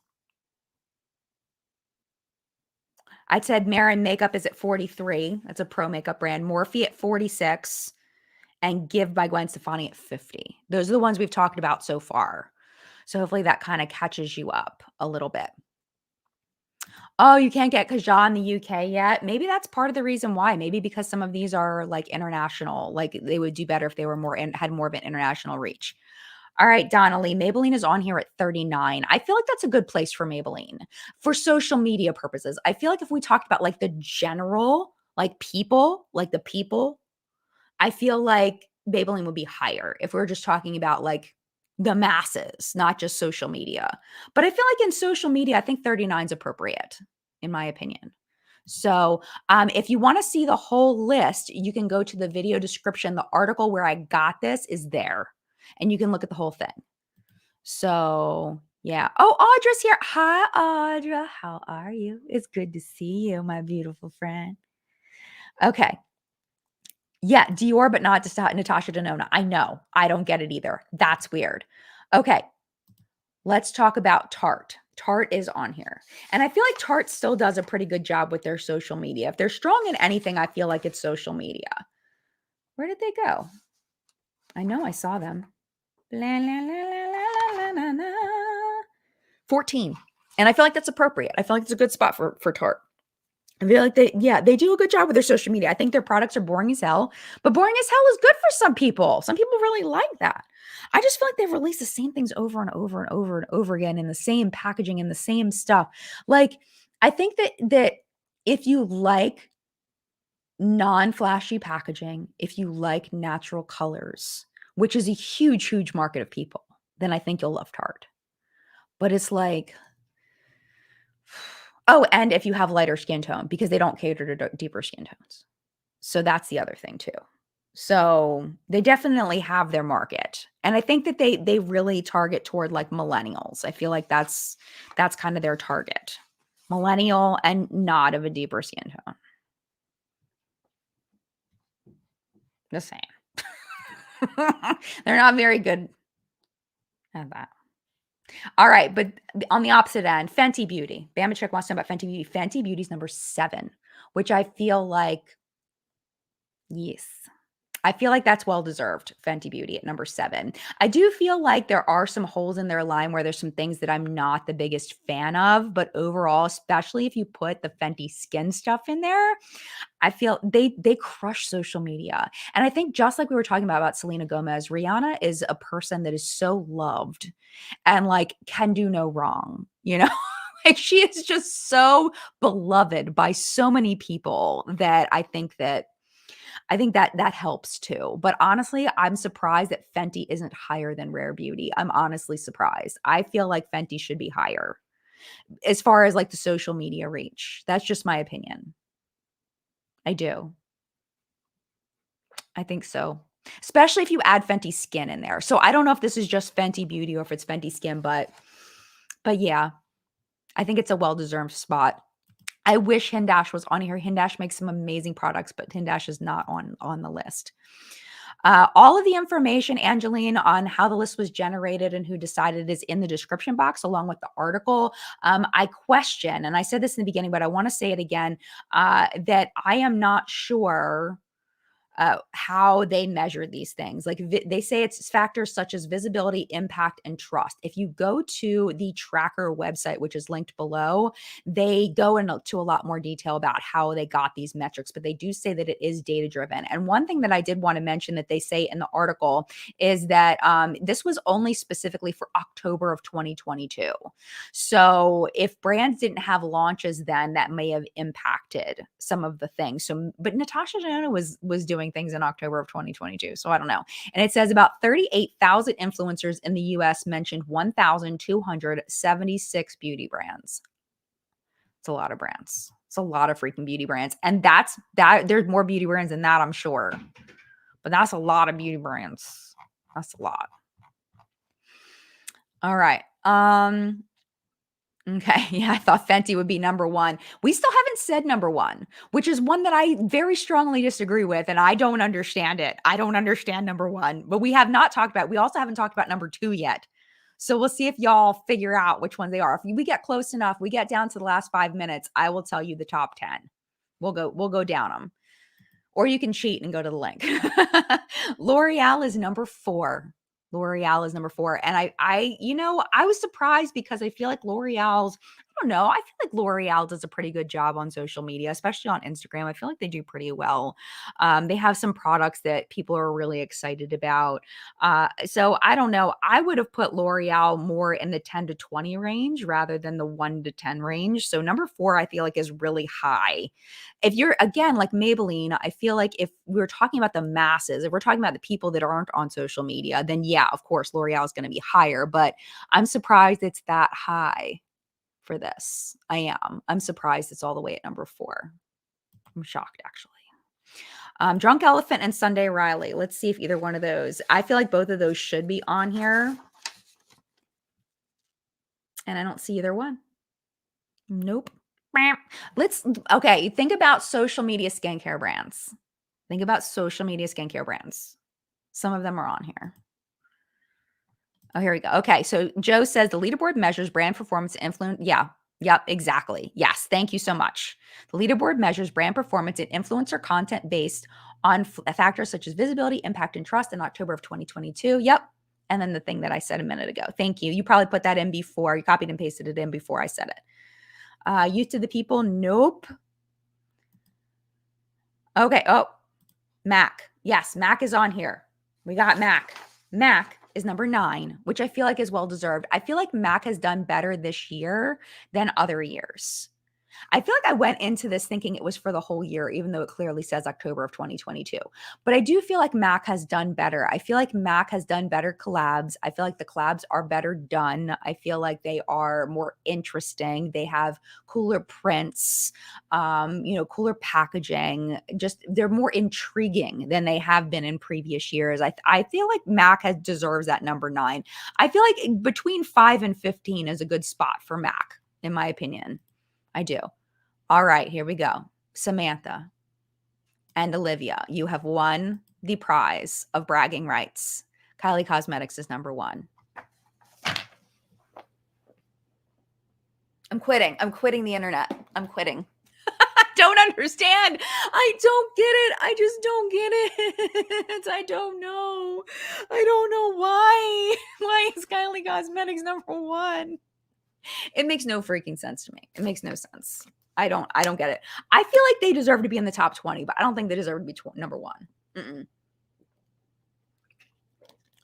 I said Marin Makeup is at 43. That's a pro makeup brand. Morphe at 46. And Give by Gwen Stefani at 50. Those are the ones we've talked about so far. So hopefully that kind of catches you up a little bit. Oh, you can't get Kaja in the UK yet? Maybe that's part of the reason why. Maybe because some of these are like international. Like they would do better if they were more and had more of an international reach. All right, Donnelly, Maybelline is on here at 39. I feel like that's a good place for Maybelline for social media purposes. I feel like if we talked about like the general, like people, like the people, I feel like Maybelline would be higher if we're just talking about like the masses, not just social media. But I feel like in social media, I think 39 is appropriate, in my opinion. So if you want to see the whole list, you can go to the video description. The article where I got this is there, and you can look at the whole thing. So yeah. Oh, Audra's here. Hi, Audra. How are you? It's good to see you, my beautiful friend. Okay. Yeah, Dior, but not Natasha Denona. I know. I don't get it either. That's weird. Okay, let's talk about Tarte. Tarte is on here. And I feel like Tarte still does a pretty good job with their social media. If they're strong in anything, I feel like it's social media. Where did they go? I know I saw them. La, la, la, la, la, la, la. 14. And I feel like that's appropriate. I feel like it's a good spot for Tarte. I feel like they do a good job with their social media. I think their products are boring as hell, but boring as hell is good for some people. Some people really like that. I just feel like they've released the same things over and over and over and over again in the same packaging and the same stuff. Like, I think that if you like non-flashy packaging, if you like natural colors, which is a huge, huge market of people, then I think you'll love Tarte. But it's like, Oh, and if you have lighter skin tone, because they don't cater to deeper skin tones. So that's the other thing too. So they definitely have their market. And I think that they really target toward like millennials. I feel like that's kind of their target. Millennial and not of a deeper skin tone. Just saying. They're not very good at that. All right, but on the opposite end, Fenty Beauty. Bama Chick wants to know about Fenty Beauty. Fenty Beauty's number 7, which I feel like, yes. I feel like that's well deserved, Fenty Beauty at number 7. I do feel like there are some holes in their line where there's some things that I'm not the biggest fan of, but overall, especially if you put the Fenty skin stuff in there, I feel they crush social media. And I think just like we were talking about Selena Gomez, Rihanna is a person that is so loved and like can do no wrong, you know? Like she is just so beloved by so many people that I think that that helps too. But honestly, I'm surprised that Fenty isn't higher than Rare Beauty. I'm honestly surprised. I feel like Fenty should be higher as far as like the social media reach. That's just my opinion. I do. I think so. Especially if you add Fenty Skin in there. So I don't know if this is just Fenty Beauty or if it's Fenty Skin, but yeah, I think it's a well-deserved spot. I wish Hindash was on here. Hindash makes some amazing products, but Hindash is not on the list. All of the information, Angeline, on how the list was generated and who decided is in the description box, along with the article. I question, and I said this in the beginning, but I want to say it again, that I am not sure how they measure these things. Like they say it's factors such as visibility, impact, and trust. If you go to the tracker website, which is linked below, they go into a lot more detail about how they got these metrics, but they do say that it is data driven. And one thing that I did want to mention that they say in the article is that this was only specifically for October of 2022. So if brands didn't have launches then, that may have impacted some of the things. So, but Natasha Denona was doing things in October of 2022. So I don't know. And it says about 38,000 influencers in the US mentioned 1,276 beauty brands. It's a lot of brands. It's a lot of freaking beauty brands. And that there's more beauty brands than that, I'm sure. But that's a lot of beauty brands. That's a lot. All right. Okay. Yeah, I thought Fenty would be number 1. We still haven't said number 1, which is one that I very strongly disagree with, and I don't understand it. I don't understand number 1, but we have not talked about, we also haven't talked about number 2 yet. So we'll see if y'all figure out which ones they are. If we get close enough, we get down to the last 5 minutes, I will tell you the top 10. We'll go down them. Or you can cheat and go to the link. L'Oreal is number 4. L'Oreal is number 4. And I was surprised because I feel like L'Oreal's, I don't know, I feel like L'Oreal does a pretty good job on social media, especially on Instagram. I feel like they do pretty well. They have some products that people are really excited about. So I don't know. I would have put L'Oreal more in the 10 to 20 range rather than the 1 to 10 range. So number 4, I feel like is really high. If you're, again, like Maybelline, I feel like if we're talking about the masses, if we're talking about the people that aren't on social media, then yeah, of course, L'Oreal is going to be higher, but I'm surprised it's that high for this. I am. I'm surprised it's all the way at number 4. I'm shocked, actually. Drunk Elephant and Sunday Riley. Let's see if either one of those. I feel like both of those should be on here. And I don't see either one. Nope. Okay, think about social media skincare brands. Think about social media skincare brands. Some of them are on here. Oh, here we go. Okay, so Joe says the leaderboard measures brand performance influence. Yeah, yep, exactly. Yes, thank you so much. The leaderboard measures brand performance and influencer content based on factors such as visibility, impact, and trust in October of 2022. Yep. And then the thing that I said a minute ago. Thank you. You probably put that in before. You copied and pasted it in before I said it. Youth to the people. Nope. Okay. Oh, MAC. Yes, MAC is on here. We got MAC. MAC is number 9, which I feel like is well deserved. I feel like MAC has done better this year than other years. I feel like I went into this thinking it was for the whole year, even though it clearly says October of 2022. But I do feel like MAC has done better. I feel like MAC has done better collabs. I feel like the collabs are better done. I feel like they are more interesting. They have cooler prints, cooler packaging. Just they're more intriguing than they have been in previous years. I feel like MAC has deserves that number 9. I feel like between 5 and 15 is a good spot for MAC, in my opinion. I do. All right, here we go. Samantha and Olivia, you have won the prize of bragging rights. Kylie Cosmetics is number 1. I'm quitting. I'm quitting the internet. I'm quitting. I don't understand. I don't get it. I just don't get it. I don't know. I don't know why. Why is Kylie Cosmetics number 1? It makes no freaking sense to me. It makes no sense. I don't get it. I feel like they deserve to be in the top 20, but I don't think they deserve to be number 1. Mm-mm.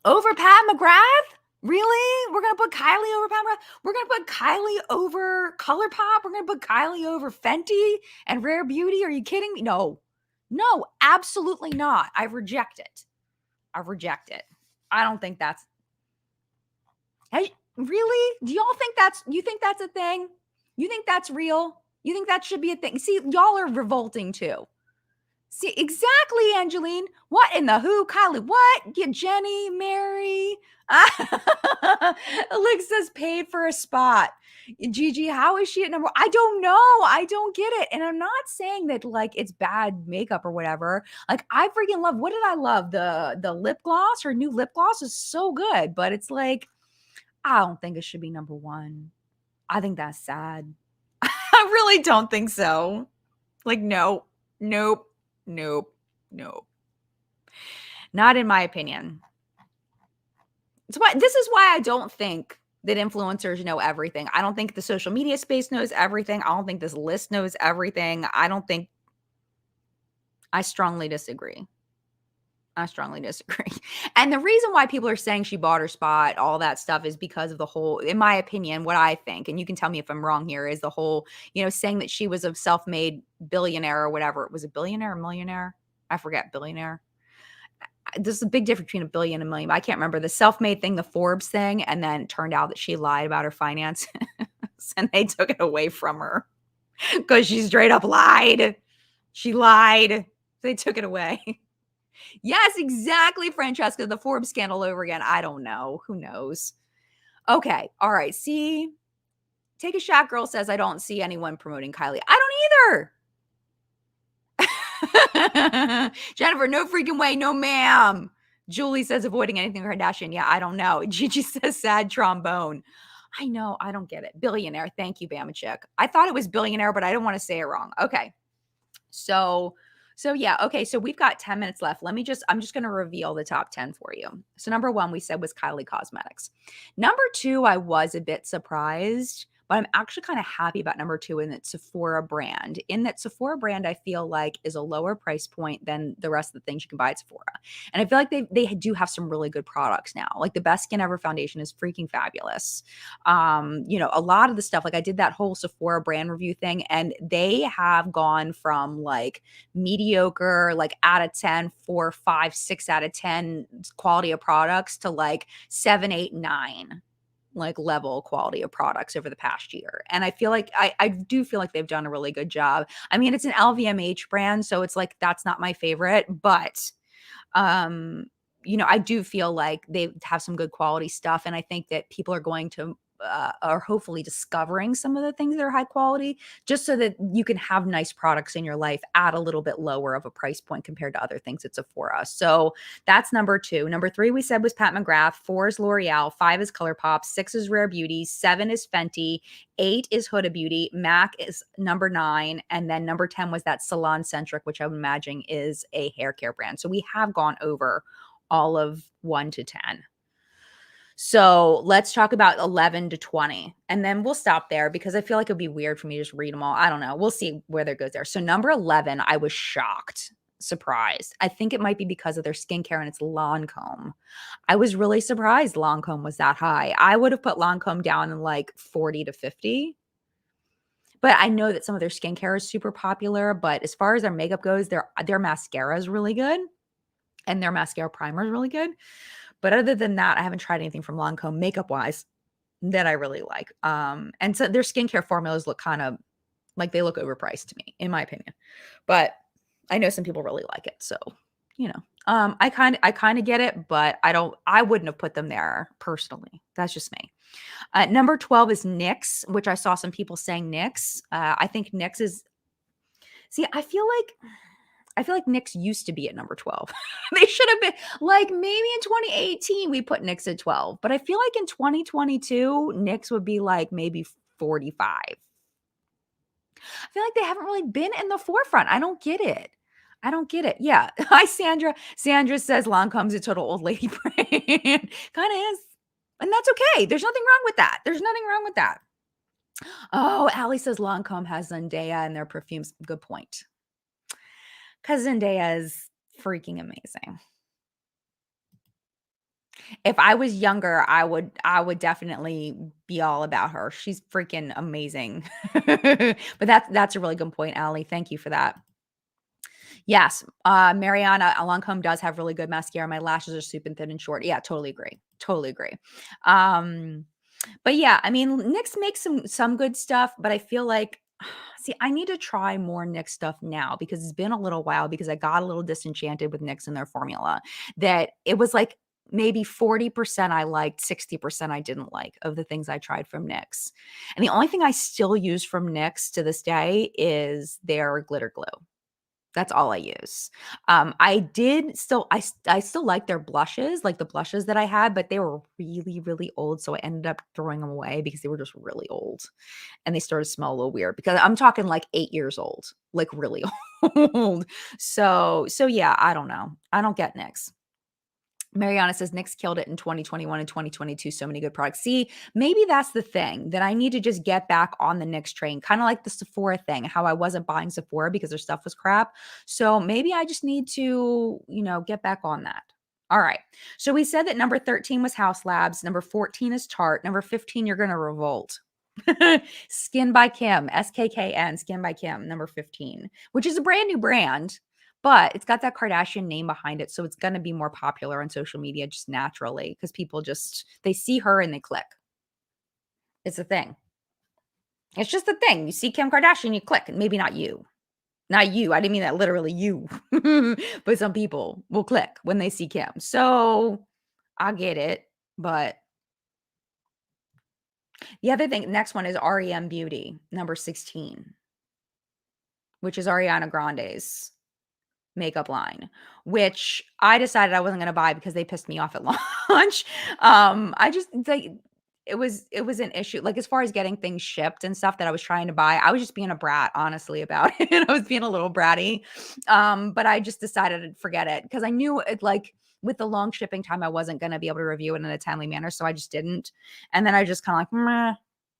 Over Pat McGrath? Really? We're going to put Kylie over Pat McGrath? We're going to put Kylie over Colourpop? We're going to put Kylie over Fenty and Rare Beauty? Are you kidding me? No, absolutely not. I reject it. I don't think that's... Hey, really? Do y'all think you think that's a thing? You think that's real? You think that should be a thing? See, y'all are revolting too. See, exactly, Angeline. What in the who? Kylie, what? Get Jenny, Mary. Alexa's paid for a spot. Gigi, how is she at number? I don't know. I don't get it. And I'm not saying that like it's bad makeup or whatever. Like I freaking love, what did I love? The lip gloss. Her new lip gloss is so good, but it's like, I don't think it should be number 1. I think that's sad. I really don't think so. Like, nope. Not in my opinion. This is why I don't think that influencers know everything. I don't think the social media space knows everything. I don't think this list knows everything. I strongly disagree. And the reason why people are saying she bought her spot, all that stuff, is because of the whole, in my opinion, what I think, and you can tell me if I'm wrong here, is the whole, saying that she was a self-made billionaire or whatever. Was it billionaire or millionaire? I forget. Billionaire. There's a big difference between a billion and a million. I can't remember the self-made thing, the Forbes thing. And then it turned out that she lied about her finances and they took it away from her because she straight up lied. She lied. They took it away. Yes, exactly, Francesca. The Forbes scandal over again. I don't know. Who knows? Okay. All right. See, Take a Shot Girl says, I don't see anyone promoting Kylie. I don't either. Jennifer, no freaking way. No, ma'am. Julie says, avoiding anything Kardashian. Yeah, I don't know. Gigi says, sad trombone. I know. I don't get it. Billionaire. Thank you, Bama Chick. I thought it was billionaire, but I didn't want to say it wrong. Okay. So yeah, okay, so we've got 10 minutes left. I'm just going to reveal the top 10 for you. So number 1 we said was Kylie Cosmetics. Number 2, I was a bit surprised, but I'm actually kind of happy about number 2 in that Sephora brand. In that Sephora brand, I feel like is a lower price point than the rest of the things you can buy at Sephora. And I feel like they do have some really good products now. Like the Best Skin Ever foundation is freaking fabulous. A lot of the stuff, like I did that whole Sephora brand review thing, and they have gone from like mediocre, like out of 10, 4, 5, 6 out of 10 quality of products to like 7, 8, 9 like level quality of products over the past year. And I feel like I do feel like they've done a really good job. I mean, it's an LVMH brand, so it's like that's not my favorite, but I do feel like they have some good quality stuff. And I think that people are going to are hopefully discovering some of the things that are high quality, just so that you can have nice products in your life at a little bit lower of a price point compared to other things at Sephora. So that's number 2. Number 3 we said was Pat McGrath. 4 is L'Oreal. 5 is Colourpop. 6 is Rare Beauty. 7 is Fenty. 8 is Huda Beauty. MAC is number 9. And then number 10 was that Salon Centric, which I'm imagining is a hair care brand. So we have gone over all of 1 to 10. So let's talk about 11 to 20, and then we'll stop there because I feel like it'd be weird for me to just read them all. I don't know. We'll see where that goes there. So number 11, I was shocked, surprised. I think it might be because of their skincare and it's Lancome. I was really surprised Lancome was that high. I would have put Lancome down in like 40 to 50. But I know that some of their skincare is super popular, but as far as their makeup goes, their mascara is really good, and their mascara primer is really good. But other than that, I haven't tried anything from Lancome makeup-wise that I really like. And so their skincare formulas look kind of like they look overpriced to me, in my opinion. But I know some people really like it, so, you know. I kind of get it, but I wouldn't have put them there personally. That's just me. Number 12 is NYX, which I saw some people saying NYX. I think NYX is see, I feel like NYX used to be at number 12. They should have been like maybe in 2018 we put NYX at 12, but I feel like in 2022 NYX would be like maybe 45. I feel like they haven't really been in the forefront. I don't get it. I don't get it. Yeah. Hi, Sandra. Sandra says Lancome's a total old lady brand. Kind of is. And that's okay. There's nothing wrong with that. There's nothing wrong with that. Oh, Allie says Lancome has Zendaya in their perfumes. Good point. Because Zendaya is freaking amazing. If I was younger, I would definitely be all about her. She's freaking amazing. But that's a really good point, Allie. Thank you for that. Yes, Mariana Lancome does have really good mascara. My lashes are super thin and short. Yeah, totally agree. Totally agree. Um, but yeah, I mean, NYX makes some good stuff, but I feel like see, I need to try more NYX stuff now because it's been a little while because I got a little disenchanted with NYX and their formula. That it was like maybe 40% I liked, 60% I didn't like of the things I tried from NYX. And the only thing I still use from NYX to this day is their glitter glue. That's all I use. I did still I still like their blushes, like the blushes that I had, but they were really, really old, so I ended up throwing them away because they were just really old, and they started to smell a little weird because I'm talking like 8 years old, like really old. So yeah, I don't know. I don't get NYX. Mariana says NYX killed it in 2021 and 2022. So many good products. See, maybe that's the thing that I need to just get back on the NYX train, kind of like the Sephora thing, how I wasn't buying Sephora because their stuff was crap. So maybe I just need to, get back on that. All right. So we said that number 13 was House Labs. Number 14 is Tarte. Number 15, you're going to revolt. Skin by Kim, SKKN, Skin by Kim, number 15, which is a brand new brand. But it's got that Kardashian name behind it, so it's gonna be more popular on social media just naturally because people they see her and they click. It's a thing. It's just a thing. You see Kim Kardashian, you click. Maybe not you. Not you. I didn't mean that literally you. But some people will click when they see Kim. So I get it. But the other thing, next one is REM Beauty, number 16, which is Ariana Grande's makeup line, which I decided I wasn't gonna buy because they pissed me off at launch. I just like it was an issue. Like as far as getting things shipped and stuff that I was trying to buy, I was just being a brat, honestly, about it. I was being a little bratty. But I just decided to forget it because I knew it like with the long shipping time, I wasn't gonna be able to review it in a timely manner. So I just didn't. And then I just kind of like, meh,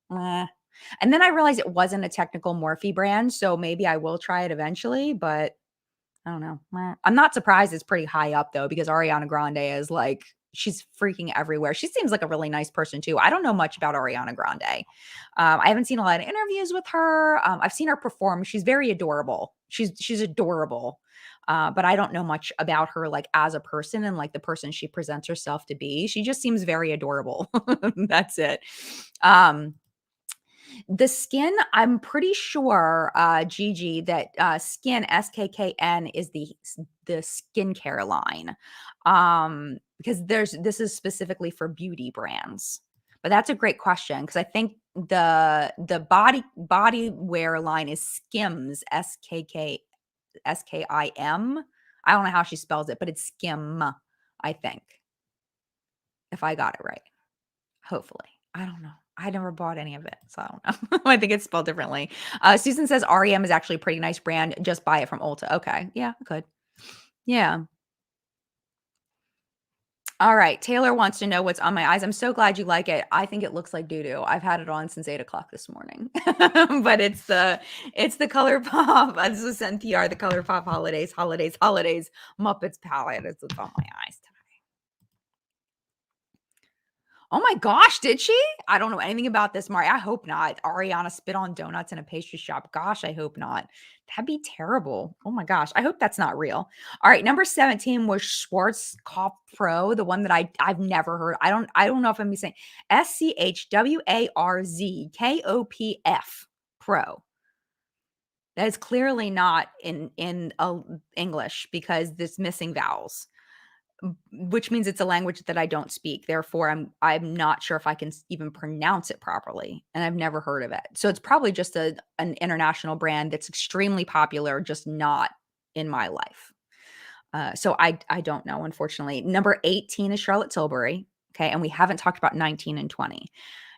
meh. And then I realized it wasn't a technical Morphe brand. So maybe I will try it eventually, but I don't know. I'm not surprised it's pretty high up though, because Ariana Grande is like, she's freaking everywhere. She seems like a really nice person too. I don't know much about Ariana Grande. I haven't seen a lot of interviews with her. I've seen her perform. She's very adorable. She's adorable. But I don't know much about her like as a person and like the person she presents herself to be. She just seems very adorable. That's it. The skin, I'm pretty sure, Gigi, that Skin SKKN is the skincare line, because this is specifically for beauty brands. But that's a great question because I think the body wear line is Skims SKIM. I don't know how she spells it, but it's Skim, I think, if I got it right. Hopefully. I don't know. I never bought any of it, so I don't know. I think it's spelled differently. Susan says REM is actually a pretty nice brand. Just buy it from Ulta. Okay. Yeah, I could. Yeah. All right. Taylor wants to know what's on my eyes. I'm so glad you like it. I think it looks like doo-doo. I've had it on since 8 o'clock this morning. But it's the Colourpop. This is NPR, the Colourpop holidays, Muppets palette. It's on my eyes. Oh my gosh, did she? I don't know anything about this, Mari. I hope not. Ariana spit on donuts in a pastry shop. Gosh, I hope not. That'd be terrible. Oh my gosh. I hope that's not real. All right, number 17 was Schwarzkopf Pro, the one that I've never heard. I don't know if I'm saying SCHWARZKOPF Pro. That is clearly not in English because this missing vowels, which means it's a language that I don't speak. Therefore, I'm not sure if I can even pronounce it properly, and I've never heard of it. So it's probably just an international brand that's extremely popular, just not in my life. So I don't know, unfortunately. Number 18 is Charlotte Tilbury. Okay, and we haven't talked about 19 and 20.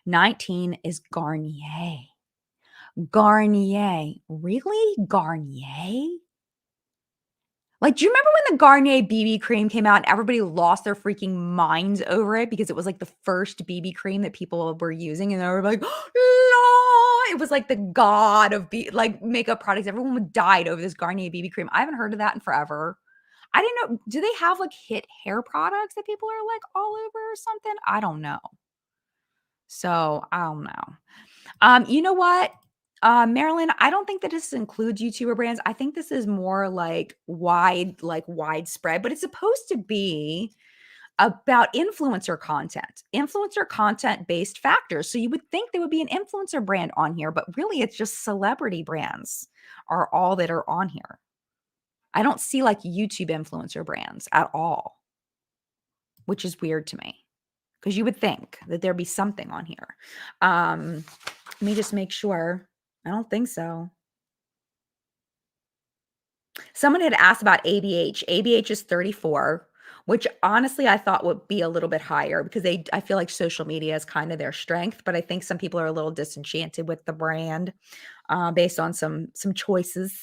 19 is Garnier. Garnier. Really? Garnier? Like, do you remember when the Garnier BB cream came out and everybody lost their freaking minds over it because it was like the first BB cream that people were using and they were like, no, it was like the god of like makeup products. Everyone died over this Garnier BB cream. I haven't heard of that in forever. I didn't know. Do they have like hit hair products that people are like all over or something? I don't know. So I don't know. You know what? Marilyn, I don't think that this includes YouTuber brands. I think this is more like widespread, but it's supposed to be about influencer content based factors. So you would think there would be an influencer brand on here, but really it's just celebrity brands are all that are on here. I don't see like YouTube influencer brands at all, which is weird to me because you would think that there'd be something on here. Let me just make sure. I don't think so. Someone had asked about ABH. ABH is 34, which honestly I thought would be a little bit higher because I feel like social media is kind of their strength, but I think some people are a little disenchanted with the brand based on some choices.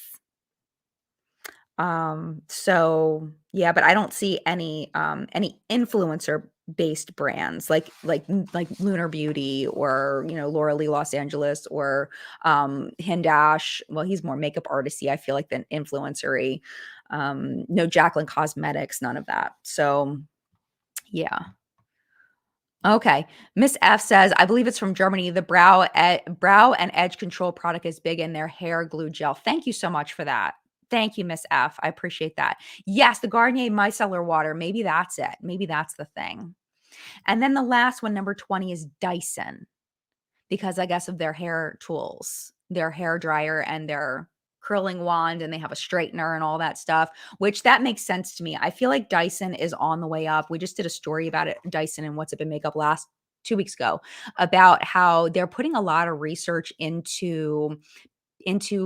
So yeah, but I don't see any influencer based brands like Lunar Beauty or Laura Lee Los Angeles or Hindash. Well, he's more makeup artisty, I feel like, than influencery. No Jacqueline Cosmetics, none of that. So yeah. Okay. Miss F says, I believe it's from Germany. The brow and edge control product is big in their hair glue gel. Thank you so much for that. Thank you, Miss F. I appreciate that. Yes, the Garnier micellar water. Maybe that's it. Maybe that's the thing. And then the last one, number 20, is Dyson because I guess of their hair tools, their hair dryer and their curling wand, and they have a straightener and all that stuff, which that makes sense to me. I feel like Dyson is on the way up. We just did a story about it, Dyson and What's Up in Makeup last 2 weeks ago about how they're putting a lot of research into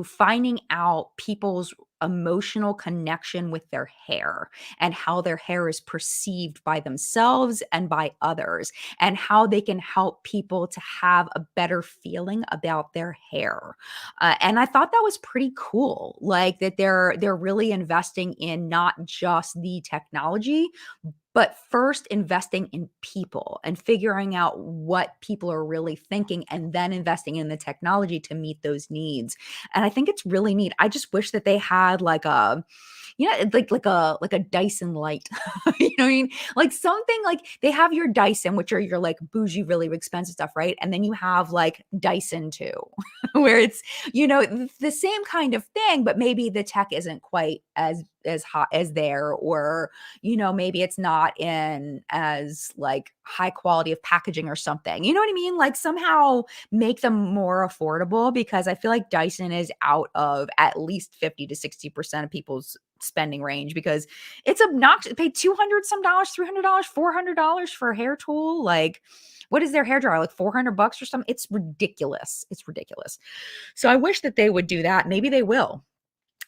finding out people's emotional connection with their hair and how their hair is perceived by themselves and by others and how they can help people to have a better feeling about their hair. And I thought that was pretty cool, like that they're really investing in not just the technology, but first investing in people and figuring out what people are really thinking and then investing in the technology to meet those needs. And I think it's really neat. I just wish that they had like a like a Dyson light. You know what I mean? Like something like they have your Dyson, which are your like bougie, really expensive stuff, right? And then you have like Dyson too, where it's, the same kind of thing, but maybe the tech isn't quite as hot as there, or maybe it's not in as like high quality of packaging or something. You know what I mean? Like somehow make them more affordable, because I feel like Dyson is out of at least 50 to 60% of people's spending range, because it's obnoxious. Pay $200 some dollars, $300, $400 for a hair tool. Like, what is their hair dryer, like $400 or something? It's ridiculous. It's ridiculous. So I wish that they would do that. Maybe they will.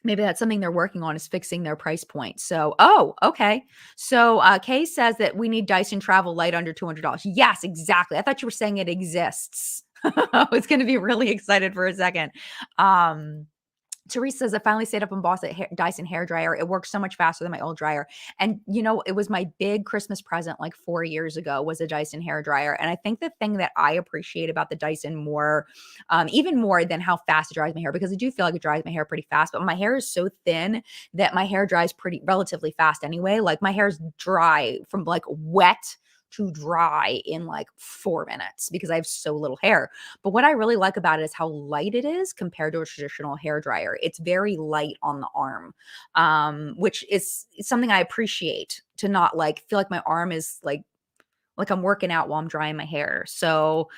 Maybe that's something they're working on, is fixing their price point. So, okay. So Kay says that we need Dyson Travel Light under $200. Yes, exactly. I thought you were saying it exists. I was going to be really excited for a second. Teresa says, I finally stayed up and bought a Dyson hair dryer. It works so much faster than my old dryer. And, it was my big Christmas present like 4 years ago, was a Dyson hair dryer. And I think the thing that I appreciate about the Dyson more, even more than how fast it dries my hair, because I do feel like it dries my hair pretty fast, but my hair is so thin that my hair dries relatively fast anyway. Like my hair is dry from like wet to dry in like 4 minutes because I have so little hair. But what I really like about it is how light it is compared to a traditional hair dryer. It's very light on the arm, which is something I appreciate, to not like feel like my arm is like I'm working out while I'm drying my hair. So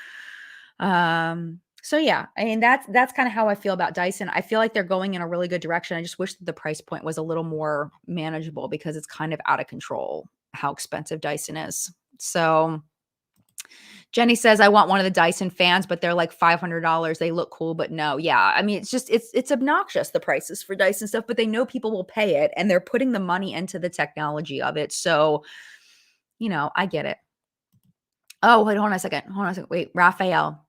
yeah, I mean, that's kind of how I feel about Dyson. I feel like they're going in a really good direction. I just wish that the price point was a little more manageable because it's kind of out of control how expensive Dyson is. So Jenny says, I want one of the Dyson fans, but they're like $500. They look cool, but no. Yeah. I mean, it's obnoxious, the prices for Dyson stuff, but they know people will pay it and they're putting the money into the technology of it. So, I get it. Oh, wait, hold on a second. Wait, Raphael.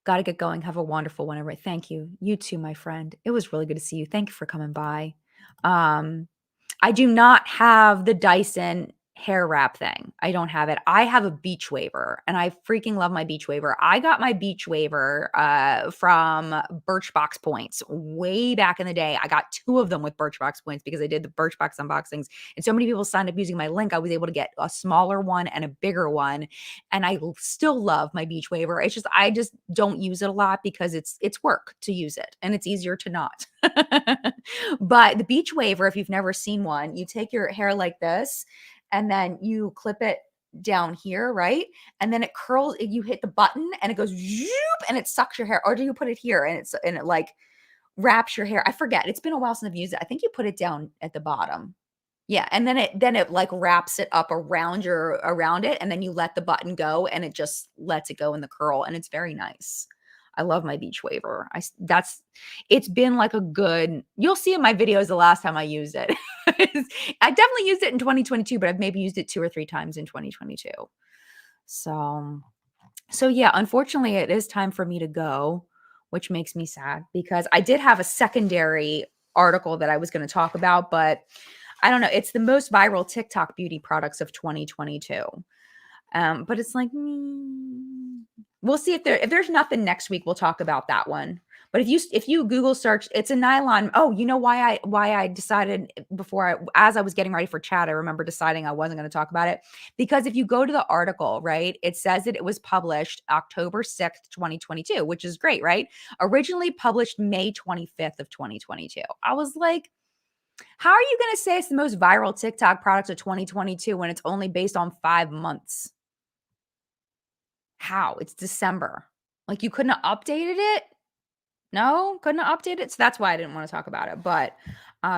Got to get going. Have a wonderful one. Everybody. Thank you. You too, my friend. It was really good to see you. Thank you for coming by. I do not have the Dyson hair wrap thing. I don't have it. I have a beach waiver and I freaking love my beach waiver. I got my beach waiver from Birchbox points way back in the day. I got 2 of them with Birchbox points because I did the Birchbox unboxings and so many people signed up using my link. I was able to get a smaller one and a bigger one. And I still love my beach waiver. It's just, I just don't use it a lot because it's work to use it and it's easier to not. But the beach waiver, if you've never seen one, you take your hair like this and then you clip it down here, right? And then it curls, you hit the button and it goes zoop and it sucks your hair. Or do you put it here and it like wraps your hair? I forget. It's been a while since I've used it. I think you put it down at the bottom. Yeah. And then it like wraps it up around it. And then you let the button go and it just lets it go in the curl. And it's very nice. I love my beach waiver. It's been like you'll see in my videos the last time I used it. I definitely used it in 2022, but I've maybe used it 2 or 3 times in 2022. So yeah, unfortunately it is time for me to go, which makes me sad because I did have a secondary article that I was going to talk about, but I don't know. It's the most viral TikTok beauty products of 2022. But it's like, we'll see if there's nothing next week, we'll talk about that one. But if you Google search, it's a nylon. Oh, you know why I decided as I was getting ready for chat, I remember deciding I wasn't going to talk about it because if you go to the article, right, it says that it was published October 6th, 2022, which is great, right? Originally published May 25th of 2022. I was like, how are you going to say it's the most viral TikTok product of 2022 when it's only based on 5 months? How? It's December. Like you couldn't have updated it? No, couldn't have updated it. So that's why I didn't want to talk about it. But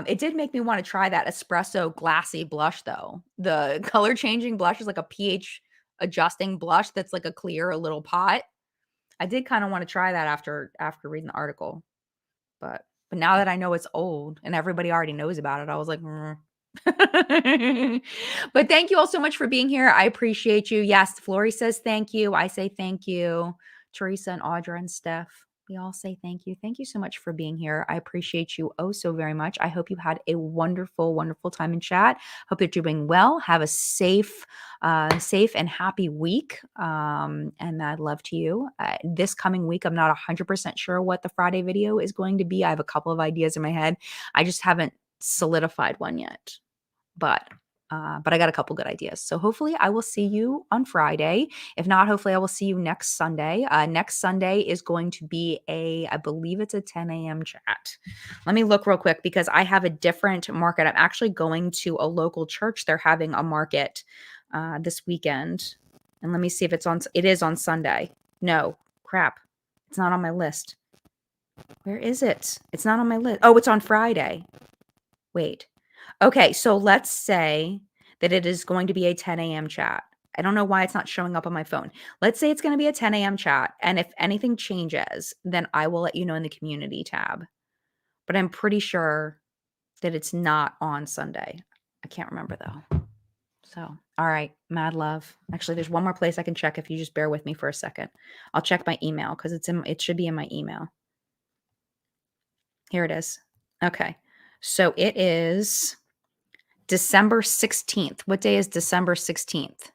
it did make me want to try that espresso glassy blush though. The color changing blush is like a pH adjusting blush that's like a clear little pot. I did kind of want to try that after reading the article. But now that I know it's old and everybody already knows about it, I was like, But thank you all so much for being here. I appreciate you. Yes, Flory says thank you. I say thank you. Teresa and Audra and Steph, we all say thank you. Thank you so much for being here. I appreciate you oh so very much. I hope you had a wonderful, wonderful time in chat. Hope you're doing well. Have a safe and happy week. And I'd love to you. This coming week, I'm not 100% sure what the Friday video is going to be. I have a couple of ideas in my head. I just haven't solidified one yet. But I got a couple good ideas. So hopefully I will see you on Friday. If not, hopefully I will see you next Sunday. Next Sunday is going to be I believe it's a 10 a.m. chat. Let me look real quick because I have a different market. I'm actually going to a local church. They're having a market this weekend. And let me see if it is on Sunday. No, crap. It's not on my list. Where is it? It's not on my list. Oh, it's on Friday. Wait. Okay, so let's say that it is going to be a 10 a.m. chat. I don't know why it's not showing up on my phone. Let's say it's going to be a 10 a.m. chat. And if anything changes, then I will let you know in the community tab. But I'm pretty sure that it's not on Sunday. I can't remember though. So, all right, mad love. Actually, there's one more place I can check if you just bear with me for a second. I'll check my email because it should be in my email. Here it is. Okay. So it is December 16th. What day is December 16th?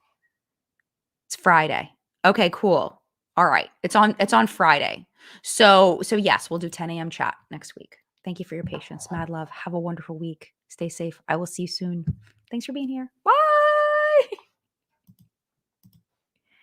It's Friday. Okay, cool. All right. It's on Friday. So yes, we'll do 10 a.m. chat next week. Thank you for your patience. Mad love. Have a wonderful week. Stay safe. I will see you soon. Thanks for being here. Bye.